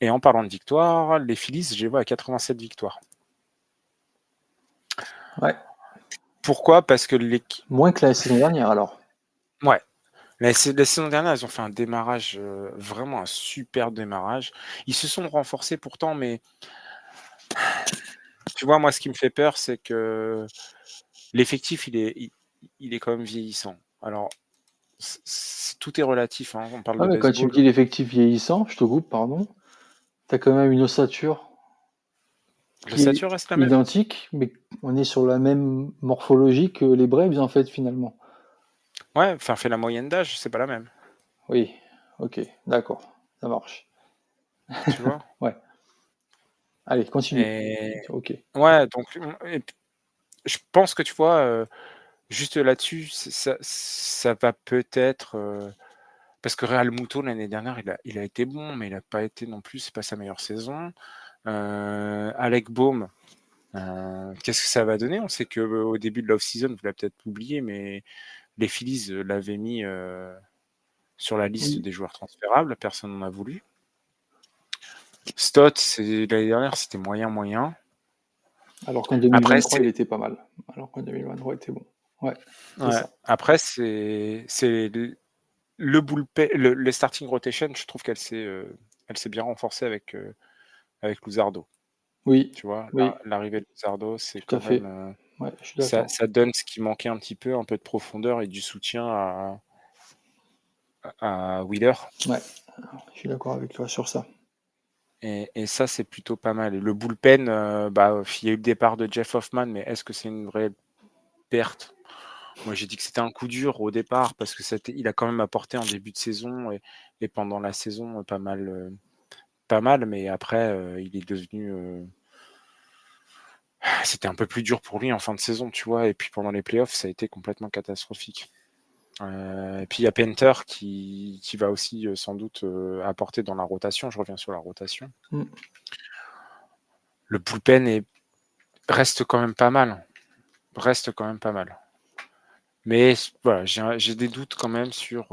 Et en parlant de victoires, les Phillies, je les vois à 87 victoires. Ouais. Pourquoi? Parce que Moins que la saison dernière alors. ouais, la saison dernière, ils ont fait un démarrage, vraiment un super démarrage. Ils se sont renforcés pourtant, mais tu vois, moi, ce qui me fait peur, c'est que l'effectif, il est quand même vieillissant. Alors, tout est relatif, hein, on parle Ah de ouais, quand tu me baseball. dis l'effectif vieillissant, je te coupe, pardon, tu as quand même une ossature qui est L'ossature reste la même. identique, mais on est sur la même morphologie que les Braves en fait finalement. Ouais, enfin, fais la moyenne d'âge, c'est pas la même, Oui, OK, d'accord, ça marche. tu vois? Ouais, allez, continue. Et OK. ouais, donc je pense que tu vois, juste là-dessus, ça va peut-être, parce que Real Muto l'année dernière, il a été bon, mais il a pas été non plus, c'est pas sa meilleure saison. Alec Bohm, qu'est-ce que ça va donner? On sait qu'au début de l'off-season, vous l'avez peut-être oublié, mais les Phillies, l'avaient mis, sur la liste Oui, des joueurs transférables, personne n'en a voulu. Stott, l'année dernière, c'était moyen, moyen. alors qu'en Après, 2023, il c'est était pas mal. Alors qu'en 2023, il était bon. Ouais, c'est ouais, ça. après c'est le bullpen, les starting rotation, je trouve elle s'est bien renforcée avec Luzardo. Oui, Tu vois? oui, L'arrivée de Luzardo, c'est tout à quand même, fait. Ouais, je suis ça d'accord. ça donne ce qui manquait un petit peu de profondeur et du soutien à Wheeler Ouais, je suis d'accord avec toi sur ça. et ça, c'est plutôt pas mal et le bullpen, bah, il y a eu le départ de Jeff Hoffman, mais est-ce que c'est une vraie perte? Moi, j'ai dit que c'était un coup dur au départ parce que il a quand même apporté en début de saison et pendant la saison, pas mal, mais après, il est devenu, c'était un peu plus dur pour lui en fin de saison, tu vois? Et puis pendant les playoffs, ça a été complètement catastrophique. Et puis il y a Painter qui va aussi, sans doute, apporter dans la rotation. Je reviens sur la rotation. Mmh. Le bullpen reste quand même pas mal, reste quand même pas mal. Mais voilà, j'ai des doutes quand même sur,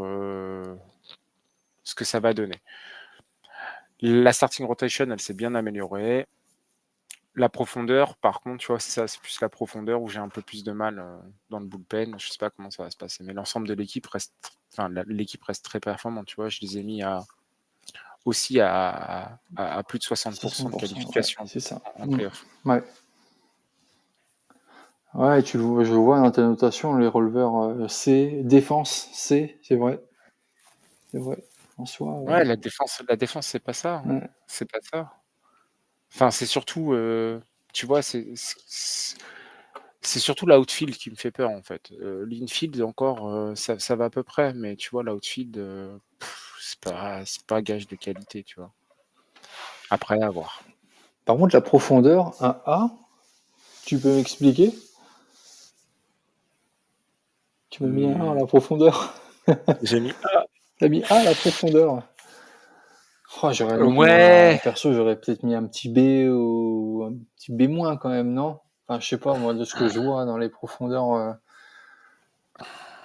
ce que ça va donner. La starting rotation, elle s'est bien améliorée. La profondeur, par contre, tu vois, c'est ça, c'est plus la profondeur où j'ai un peu plus de mal, dans le bullpen. Je sais pas comment ça va se passer, mais l'ensemble de l'équipe reste enfin, l'équipe reste très performante, tu vois? Je les ai mis aussi à plus de 60 de 60%, ouais, qualification c'est ça. en Mmh. play-off. Ouais. Ouais, je vois dans tes notations les releveurs C, défense C, c'est vrai. C'est vrai. En soi, Ouais, la défense, c'est pas ça, hein. ouais. C'est pas ça. Enfin, c'est surtout, tu vois, c'est surtout l'outfield qui me fait peur, en fait. L'infield encore, ça va à peu près, mais tu vois, l'outfield, c'est pas gage de qualité, tu vois? Après, à voir. Par contre, la profondeur, un A, tu peux m'expliquer? Tu m'as mis un A à Mmh, la profondeur. j'ai mis Tu mis A à la profondeur. Oh, j'aurais mis ouais! moi, perso, j'aurais peut-être mis un petit B ou un petit B- quand même, non? Enfin, je sais pas, moi, de ce que je vois dans les profondeurs,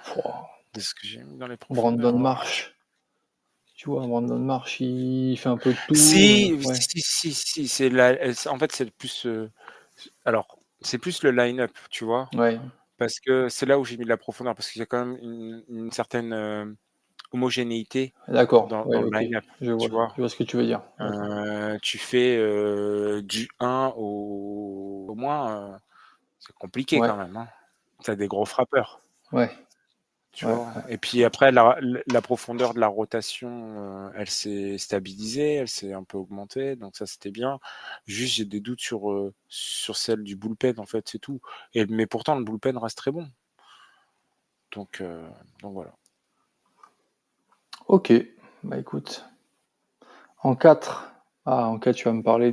pouah, De ce que j'ai mis dans les Brandon profondeurs, Marsh. Tu vois, Brandon Marsh, il fait un peu de tout, si, ouais. si, si, si, en fait, c'est plus, alors, c'est plus le line-up, tu vois? Ouais, Parce que c'est là où j'ai mis de la profondeur, parce qu'il y a quand même une certaine, homogénéité d'accord, dans ouais, le OK. line-up, tu Je vois? vois ce que tu veux dire, d'accord. Tu fais, du 1 au moins, c'est compliqué Ouais, quand même, hein. Tu as des gros frappeurs, ouais, tu ouais, vois? ouais. Et puis après la profondeur de la rotation, elle s'est stabilisée, elle s'est un peu augmentée, donc ça c'était bien. Juste j'ai des doutes sur celle du bullpen en fait, c'est tout. Mais pourtant le bullpen reste très bon. Donc heu, donc voilà. OK, bah, écoute, en 4, en 4, tu vas me parler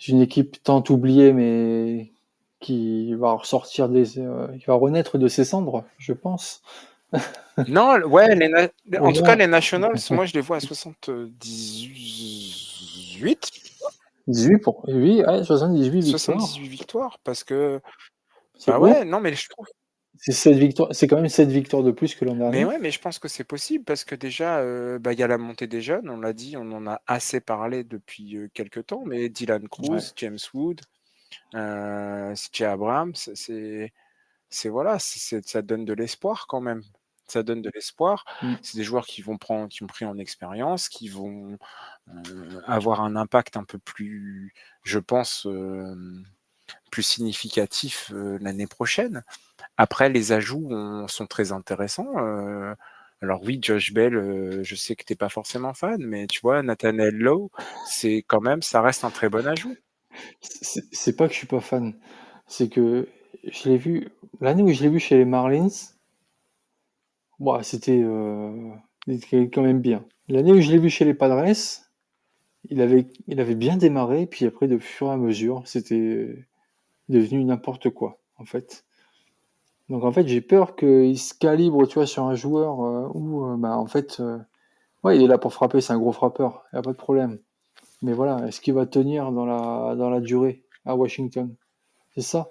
une équipe tant oubliée, mais qui va ressortir qui va renaître de ses cendres, je pense. Non, ouais, Au en tout cas, moins les Nationals, moi, je les vois à 78, 18 pour oui, ouais, 78 victoires. 78 victoires, parce que, C'est bah beau. ouais, non, mais je trouve, C'est 7 victoires, c'est quand même 7 victoires de plus que l'an mais dernier. ouais, mais je pense que c'est possible parce que déjà, bah, il y a la montée des jeunes, on l'a dit, on en a assez parlé depuis quelques temps, mais Dylan Ouais. Cruz, James Wood, CJ Abrams, voilà, ça donne de l'espoir quand même. Ça donne de l'espoir. Mm. C'est des joueurs qui ont pris en expérience, qui vont avoir un impact un peu plus, je pense, plus significatif l'année prochaine. Après, les ajouts sont très intéressants. Alors oui, Josh Bell, je sais que t'es pas forcément fan, mais tu vois, Nathaniel Lowe, ça reste un très bon ajout. C'est pas que je suis pas fan, c'est que je l'ai vu l'année où je l'ai vu chez les Marlins, il était quand même bien. L'année où je l'ai vu chez les Padres, il avait bien démarré, puis après, de fur et à mesure, c'était devenu n'importe quoi, en fait. Donc en fait, j'ai peur qu'il se calibre, tu vois, sur un joueur où, bah, en fait, ouais, il est là pour frapper, c'est un gros frappeur, il n'y a pas de problème. Mais voilà, est-ce qu'il va tenir dans la durée à Washington? C'est ça.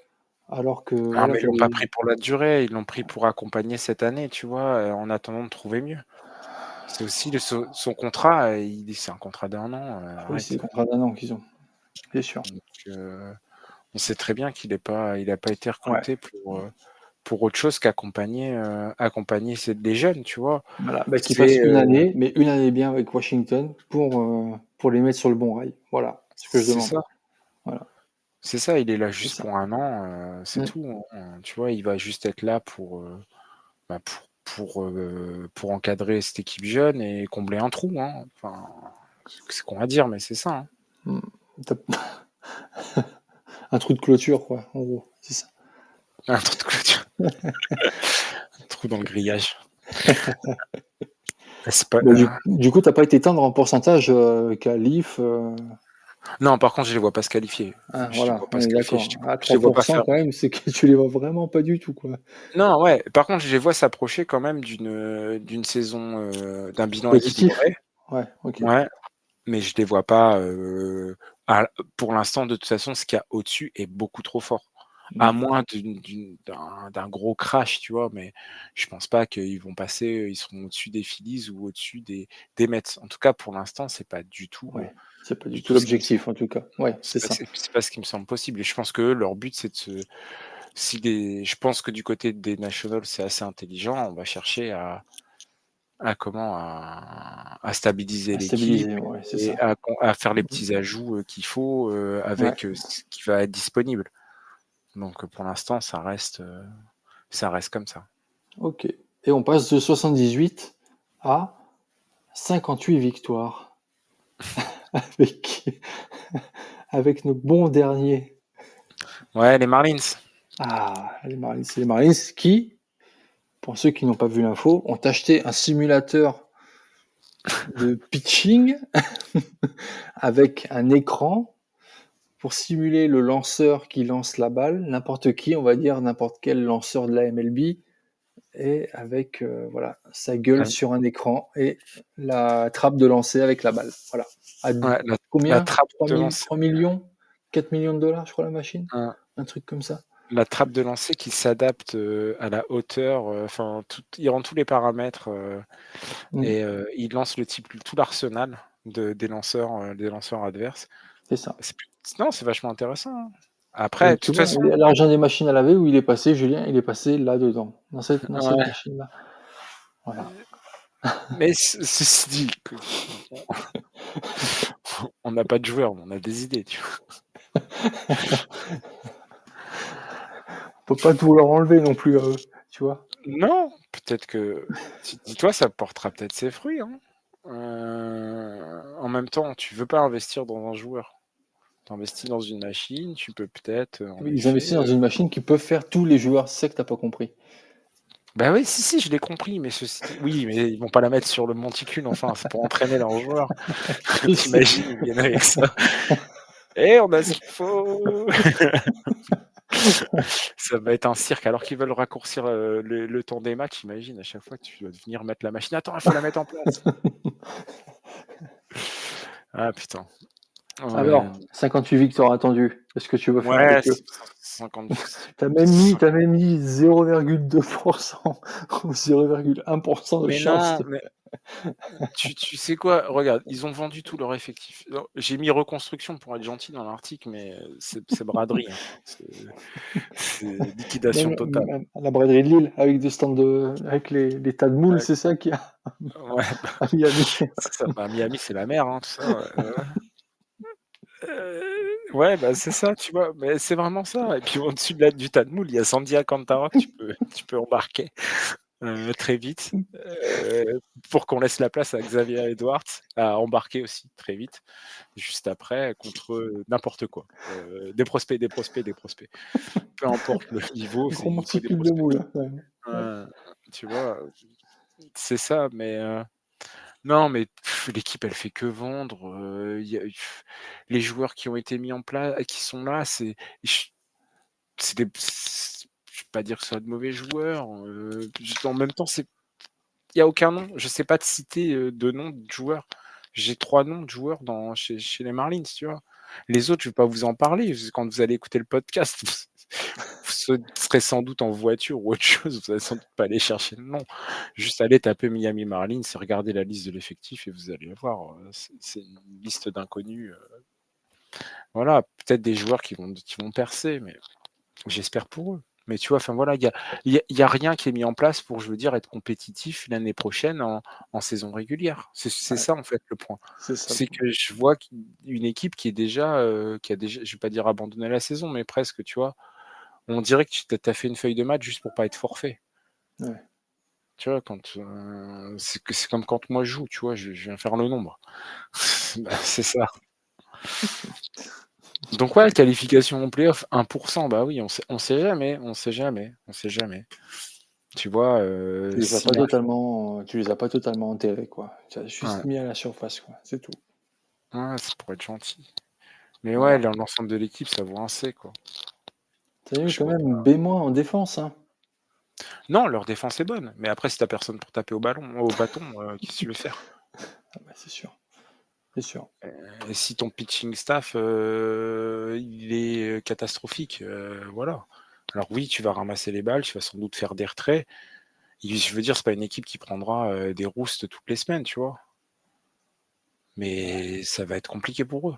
Alors que, Ah, voilà, mais ils tu l'ont pas des... pris pour la durée, ils l'ont pris pour accompagner cette année, tu vois, en attendant de trouver mieux. C'est aussi son contrat, c'est un contrat d'1 an, Ah oui, c'est arrête. le contrat d'un an qu'ils ont, c'est sûr. Donc, on sait très bien qu'il a pas été Ouais, recruté pour autre chose qu'accompagner les jeunes, tu vois. voilà, bah, qu'ils fassent C'est une année, mais une année bien avec Washington pour les mettre sur le bon rail. Voilà, c'est ce que je c'est demande. ça, Voilà, c'est ça. Il est là c'est juste ça. pour 1 an, c'est Mm. tout. Hein. Tu vois, il va juste être là bah, pour encadrer cette équipe jeune et combler un trou. Hein. Enfin, c'est qu'on va dire, mais c'est ça. Hein. Mm. Un trou de clôture, quoi, en gros, c'est ça. Un trou de clôture, un trou dans le grillage. C'est pas, Bah, du coup, t'as pas été tendre en pourcentage qu'à Leaf. Non, par contre, je les vois pas se qualifier. Hein, Je les voilà, vois pas on se est qualifier. d'accord. À Je les vois pas 3% faire. quand même, c'est que tu les vois vraiment pas du tout, quoi. Non, ouais. Par contre, je les vois s'approcher quand même d'une saison, d'un bilan Positif? équilibré. Ouais, ok. Ouais, mais je les vois pas. Pour l'instant, de toute façon, ce qu'il y a au-dessus est beaucoup trop fort. À Mm. moins d'un gros crash, tu vois. Mais je pense pas qu'ils vont passer. Ils seront au-dessus des Phillies ou au-dessus des Mets. En tout cas, pour l'instant, c'est pas Ouais, c'est pas du du tout tout ce qui me semble. l'objectif, en tout cas. Ouais, c'est ça. C'est pas ce qui me semble possible. Et je pense que leur but, c'est de se je pense que du côté des Nationals, c'est assez intelligent. On va chercher à stabiliser À l'équipe stabiliser, ouais, c'est et ça. à faire les petits ajouts qu'il faut Ouais, avec ce qui va être disponible. Donc pour l'instant, ça reste comme ça. ok. Et on passe de 78 à 58 victoires avec, avec nos bons derniers. Ouais, les Marlins. Ah, les Marlins, c'est les Marlins qui, pour ceux qui n'ont pas vu l'info, ont acheté un simulateur de pitching avec un écran pour simuler le lanceur qui lance la balle, n'importe qui, on va dire n'importe quel lanceur de la MLB, et avec voilà sa gueule Ouais, sur un écran et la trappe de lancer avec la balle. Voilà. À ouais, la combien trappe 3 de 000, lancer. 3 millions 4 millions de dollars, je crois, la machine. Hein, Un truc comme ça. la trappe de lancer qui s'adapte à la hauteur. Enfin, il rend tous les paramètres Mm, et il lance tout l'arsenal des lanceurs adverses. c'est ça. Non, c'est vachement intéressant. Hein. Après, Et de tu toute vois, façon, l'argent des machines à laver, où il est passé, Julien, il est passé là-dedans, dans cette ouais, machine-là. Voilà. mais ceci dit, on n'a pas de joueurs, mais on a des idées, tu vois. On peut pas tout leur enlever non plus à eux, tu vois. Non, peut-être que, dis-toi, ça portera peut-être ses fruits. Hein. En même temps, tu veux pas investir dans un joueur. Tu investis dans une machine, tu peux peut-être, en Ils effet. investissent dans une machine qui peut faire tous les joueurs. C'est ça que t'as pas compris. Bah oui, si, je l'ai compris, mais oui, mais ils vont pas la mettre sur le monticule, enfin, c'est pour entraîner leurs joueurs. Je sais. T'imagines, ils viennent avec ça. Et on a ce qu'il faut. Ça va être un cirque alors qu'ils veulent raccourcir, le temps des matchs, imagine à chaque fois tu dois venir mettre la machine: «Attends, il faut la mettre en place». Ah putain. Ouais. Alors, 58 victoires attendues. Qu'est-ce que tu veux faire Ouais, avec eux? 50 Tu as même mis 0,2% ou 0,1% de mais chance. non, mais tu sais quoi? Regarde, ils ont vendu tout leur effectif. Non, j'ai mis reconstruction pour être gentil dans l'article, mais c'est braderie, hein. C'est liquidation Même, totale. même à la braderie de Lille, avec des stands avec les tas de moules, Ouais, c'est ça qu'il y a ouais, à Miami. c'est ça. Bah, Miami, c'est la mer, hein, tout ça, ouais. Ouais, bah, c'est ça, tu vois? Mais c'est vraiment ça et puis au-dessus de la du tas de moules, il y a Sandy Alcantara que tu peux embarquer, très vite, pour qu'on laisse la place à Xavier Edwards à embarquer aussi très vite, juste après contre, n'importe quoi. Des prospects, des prospects, des prospects. Peu importe le niveau, c'est Gros il faut des monticule de prospects. moules. Ouais. Ouais. Tu vois? C'est ça, mais non, mais l'équipe, elle fait que vendre, il y a les joueurs qui ont été mis en place, qui sont là, ch c'est des je vais pas dire que ce soit de mauvais joueurs, juste en même temps, il y a aucun nom. Je sais pas te citer, de nom de joueurs. J'ai 3 noms de joueurs chez les Marlins, tu vois? Les autres, je vais pas vous en parler, quand vous allez écouter le podcast, vous serez sans doute en voiture ou autre chose, vous allez sans doute pas aller chercher le nom. Juste aller taper Miami Marlins et regarder la liste de l'effectif et vous allez voir, c'est une liste d'inconnus, voilà, peut-être des joueurs qui vont percer, mais j'espère pour eux. Mais tu vois, enfin voilà, il y a rien qui est mis en place pour, je veux dire, être compétitif l'année prochaine en saison régulière. C'est Ouais, ça, en fait, le point. c'est ça le C'est point. que je vois une équipe qui a déjà, je vais pas dire abandonné la saison, mais presque, tu vois? On dirait que tu as fait une feuille de match juste pour pas être forfait. Ouais. Tu vois? C'est comme quand moi je joue, tu vois? Je viens faire le nombre. Bah, c'est ça. Donc ouais, qualification en play-off 1, bah oui, on sait jamais, on sait jamais, on sait jamais. Tu vois, si Tu les as pas totalement enterrés, quoi. Tu as ouais, juste mis à la surface, quoi. C'est tout. ouais, c'est pour être gentil. Mais ouais, Voilà. l'ensemble de l'équipe, ça vaut un C, quoi. Tu as vu Je quand vois même pas. B- en défense, hein. Non, leur défense est bonne, mais après si tu personne pour taper au bâton, qu'est-ce que tu veux faire? Ah bah, c'est sûr, c'est sûr. Et si ton pitching staff, il est, catastrophique, voilà. Alors oui, tu vas ramasser les balles, tu vas sans doute faire des retraits. Je veux dire, c'est pas une équipe qui prendra, des roasts toutes les semaines, tu vois? Ouais, Mais ça va être compliqué pour eux.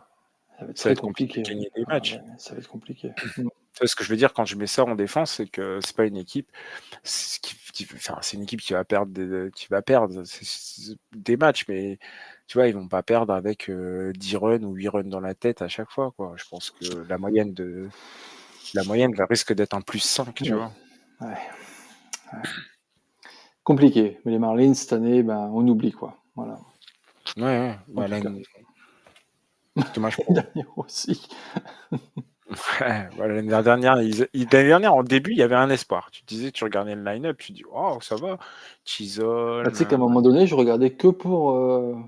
ça va être Ça va très être compliqué compliqué. de gagner des Ah ouais, matchs. ça va être compliqué. Tu vois ce que je veux dire quand je mets ça en défense, c'est que c'est pas une équipe, enfin, c'est une équipe qui va perdre des matchs, mais tu vois, ils vont pas perdre avec 10 runs ou 8 runs dans la tête à chaque fois, quoi. Je pense que la moyenne va risque d'être un +5, tu Ouais, vois. ouais, ouais. Compliqué. Mais les Marlins, cette année, ben, on oublie, quoi. Voilà. Ouais, ouais, En bah, tout cas. dommage Les pour eux. derniers aussi. Ouais, bah, l'année dernière, en début, il y avait un espoir. Tu disais, tu regardais le line-up, tu dis: «Oh, ça va, Bah, tu Chisholm, sais qu'à un moment donné, je regardais que pour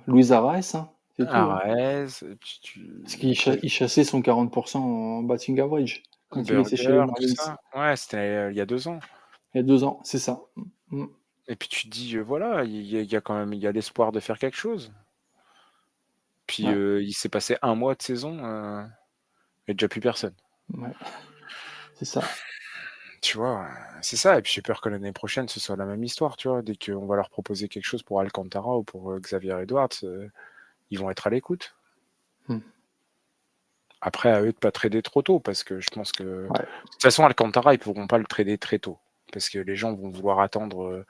Luis Arraez, hein. C'est tout, hein. Arraez, et puis Parce après il chassait son 40% en batting average quand il était chez les Burger, tout Marlins. ça. Ouais, c'était, il y a 2 ans. Il y a 2 ans, c'est ça. Mm. Et puis tu te dis, voilà, il y a quand même il y a l'espoir de faire quelque chose. Puis, Ouais, il s'est passé un mois de saison, il y a déjà plus personne. ouais, c'est ça. Tu vois? C'est ça et puis j'ai peur que l'année prochaine, ce soit la même histoire, tu vois? Dès qu'on va leur proposer quelque chose pour Alcantara ou pour, Xavier Edwards, ils vont être à l'écoute. Mm. Après à eux de pas trader trop tôt parce que je pense que de Ouais. toute façon Alcantara, ils pourront pas le trader très tôt. Parce que les gens vont vouloir attendre,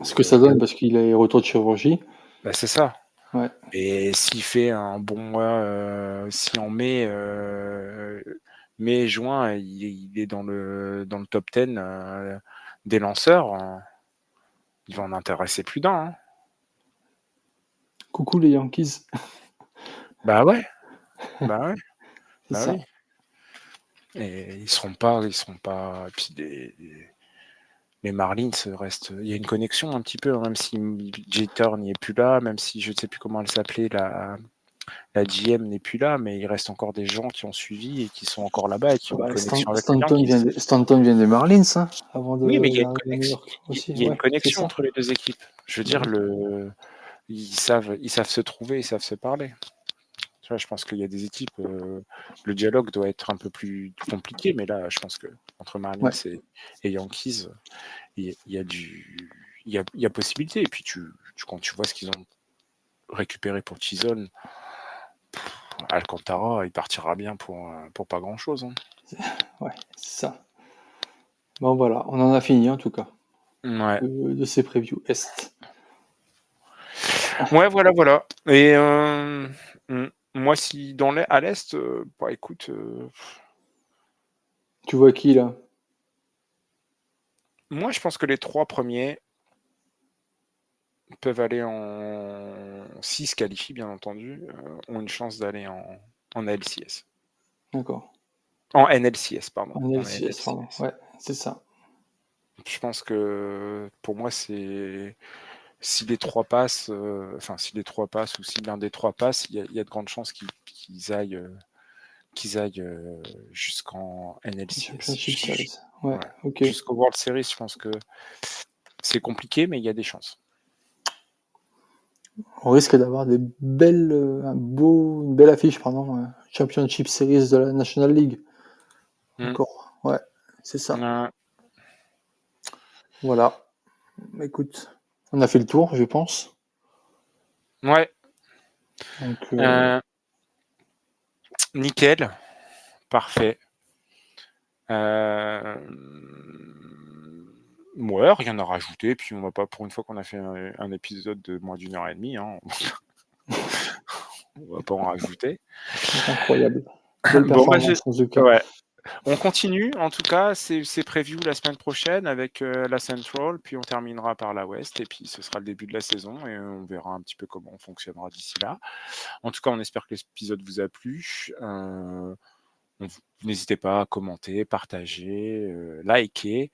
Ce que ça la donne parce qu'il est retour de chirurgie. bah, c'est ça. Ouais, Et s'il fait un bon mois, si en mai, mai, juin, il est dans le top 10, des lanceurs, il va en intéresser plus d'un, hein. coucou les Yankees, Bah ouais, bah ouais, c'est bah oui. ça. Et ils seront pas et puis les Marlins restent, il y a une connexion un petit peu, hein, même si Jeter n'y est plus là, même si je ne sais plus comment elle s'appelait, la GM n'est plus là, mais il reste encore des gens qui ont suivi et qui sont encore là-bas et qui ont une connexion avec les Yankees. Stanton vient des Marlins, hein, avant Oui, mais il y a une d'arriver à New connexion, York aussi. il y a une Ouais, c'est connexion ça. entre les deux équipes. Je veux Bah dire, oui. ils savent se trouver, ils savent se parler. Tu vois, je pense qu'il y a des équipes, le dialogue doit être un peu plus compliqué, mais là, je pense que entre Marlins Ouais. et Yankees, il y a possibilité. Et puis quand tu vois ce qu'ils ont récupéré pour Chisholm, Alcantara, il partira bien pour pas grand-chose. Hein. Ouais, c'est ça. Bon voilà, on en a fini en tout cas Ouais. de ces previews Est. Ouais, voilà. Et moi, si à l'Est, bah écoute, Tu vois qui là? moi je pense que les 3 premiers peuvent aller en... S'ils se qualifient, bien entendu, ont une chance d'aller en LCS. D'accord. En NLCS, pardon. En En LCS, pardon. NLCS. Ouais, c'est ça. Je pense que pour moi, c'est si les 3 passent, si les 3 passent ou si l'un des 3 passe, il y a de grandes chances qu'ils aillent jusqu'en NLCS. Championship Series. Ouais, Ouais. ok. Jusqu'au World Series, je pense que c'est compliqué, mais il y a des chances. On risque d'avoir une belle affiche, pardon. Championship Series de la National League. Encore. Ouais, c'est ça. Voilà. Écoute, on a fait le tour, je pense. Ouais. Donc, Nickel. Parfait. Ouais, rien à rajouter. Puis on va pas, pour une fois qu'on a fait un épisode de moins d'1 heure et demie, hein, on va pas en rajouter. Incroyable. Belle Bon, performance en tout cas. ouais. On continue, en tout cas, c'est prévu la semaine prochaine avec la Central, puis on terminera par la West, et puis ce sera le début de la saison, et on verra un petit peu comment on fonctionnera d'ici là. En tout cas, on espère que l'épisode vous a plu. N'hésitez pas à commenter, partager, liker,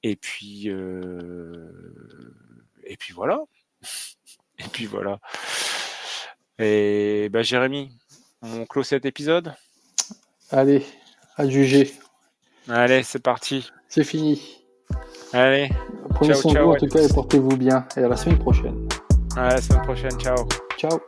et puis voilà. Et puis voilà. Et bah, Jérémy, on clôt cet épisode? Allez, à juger. Allez, c'est parti. C'est fini. Allez, Prenez soin de vous ciao en à tout cas et tous. portez-vous bien. Et à la semaine prochaine. À la semaine prochaine, ciao. Ciao.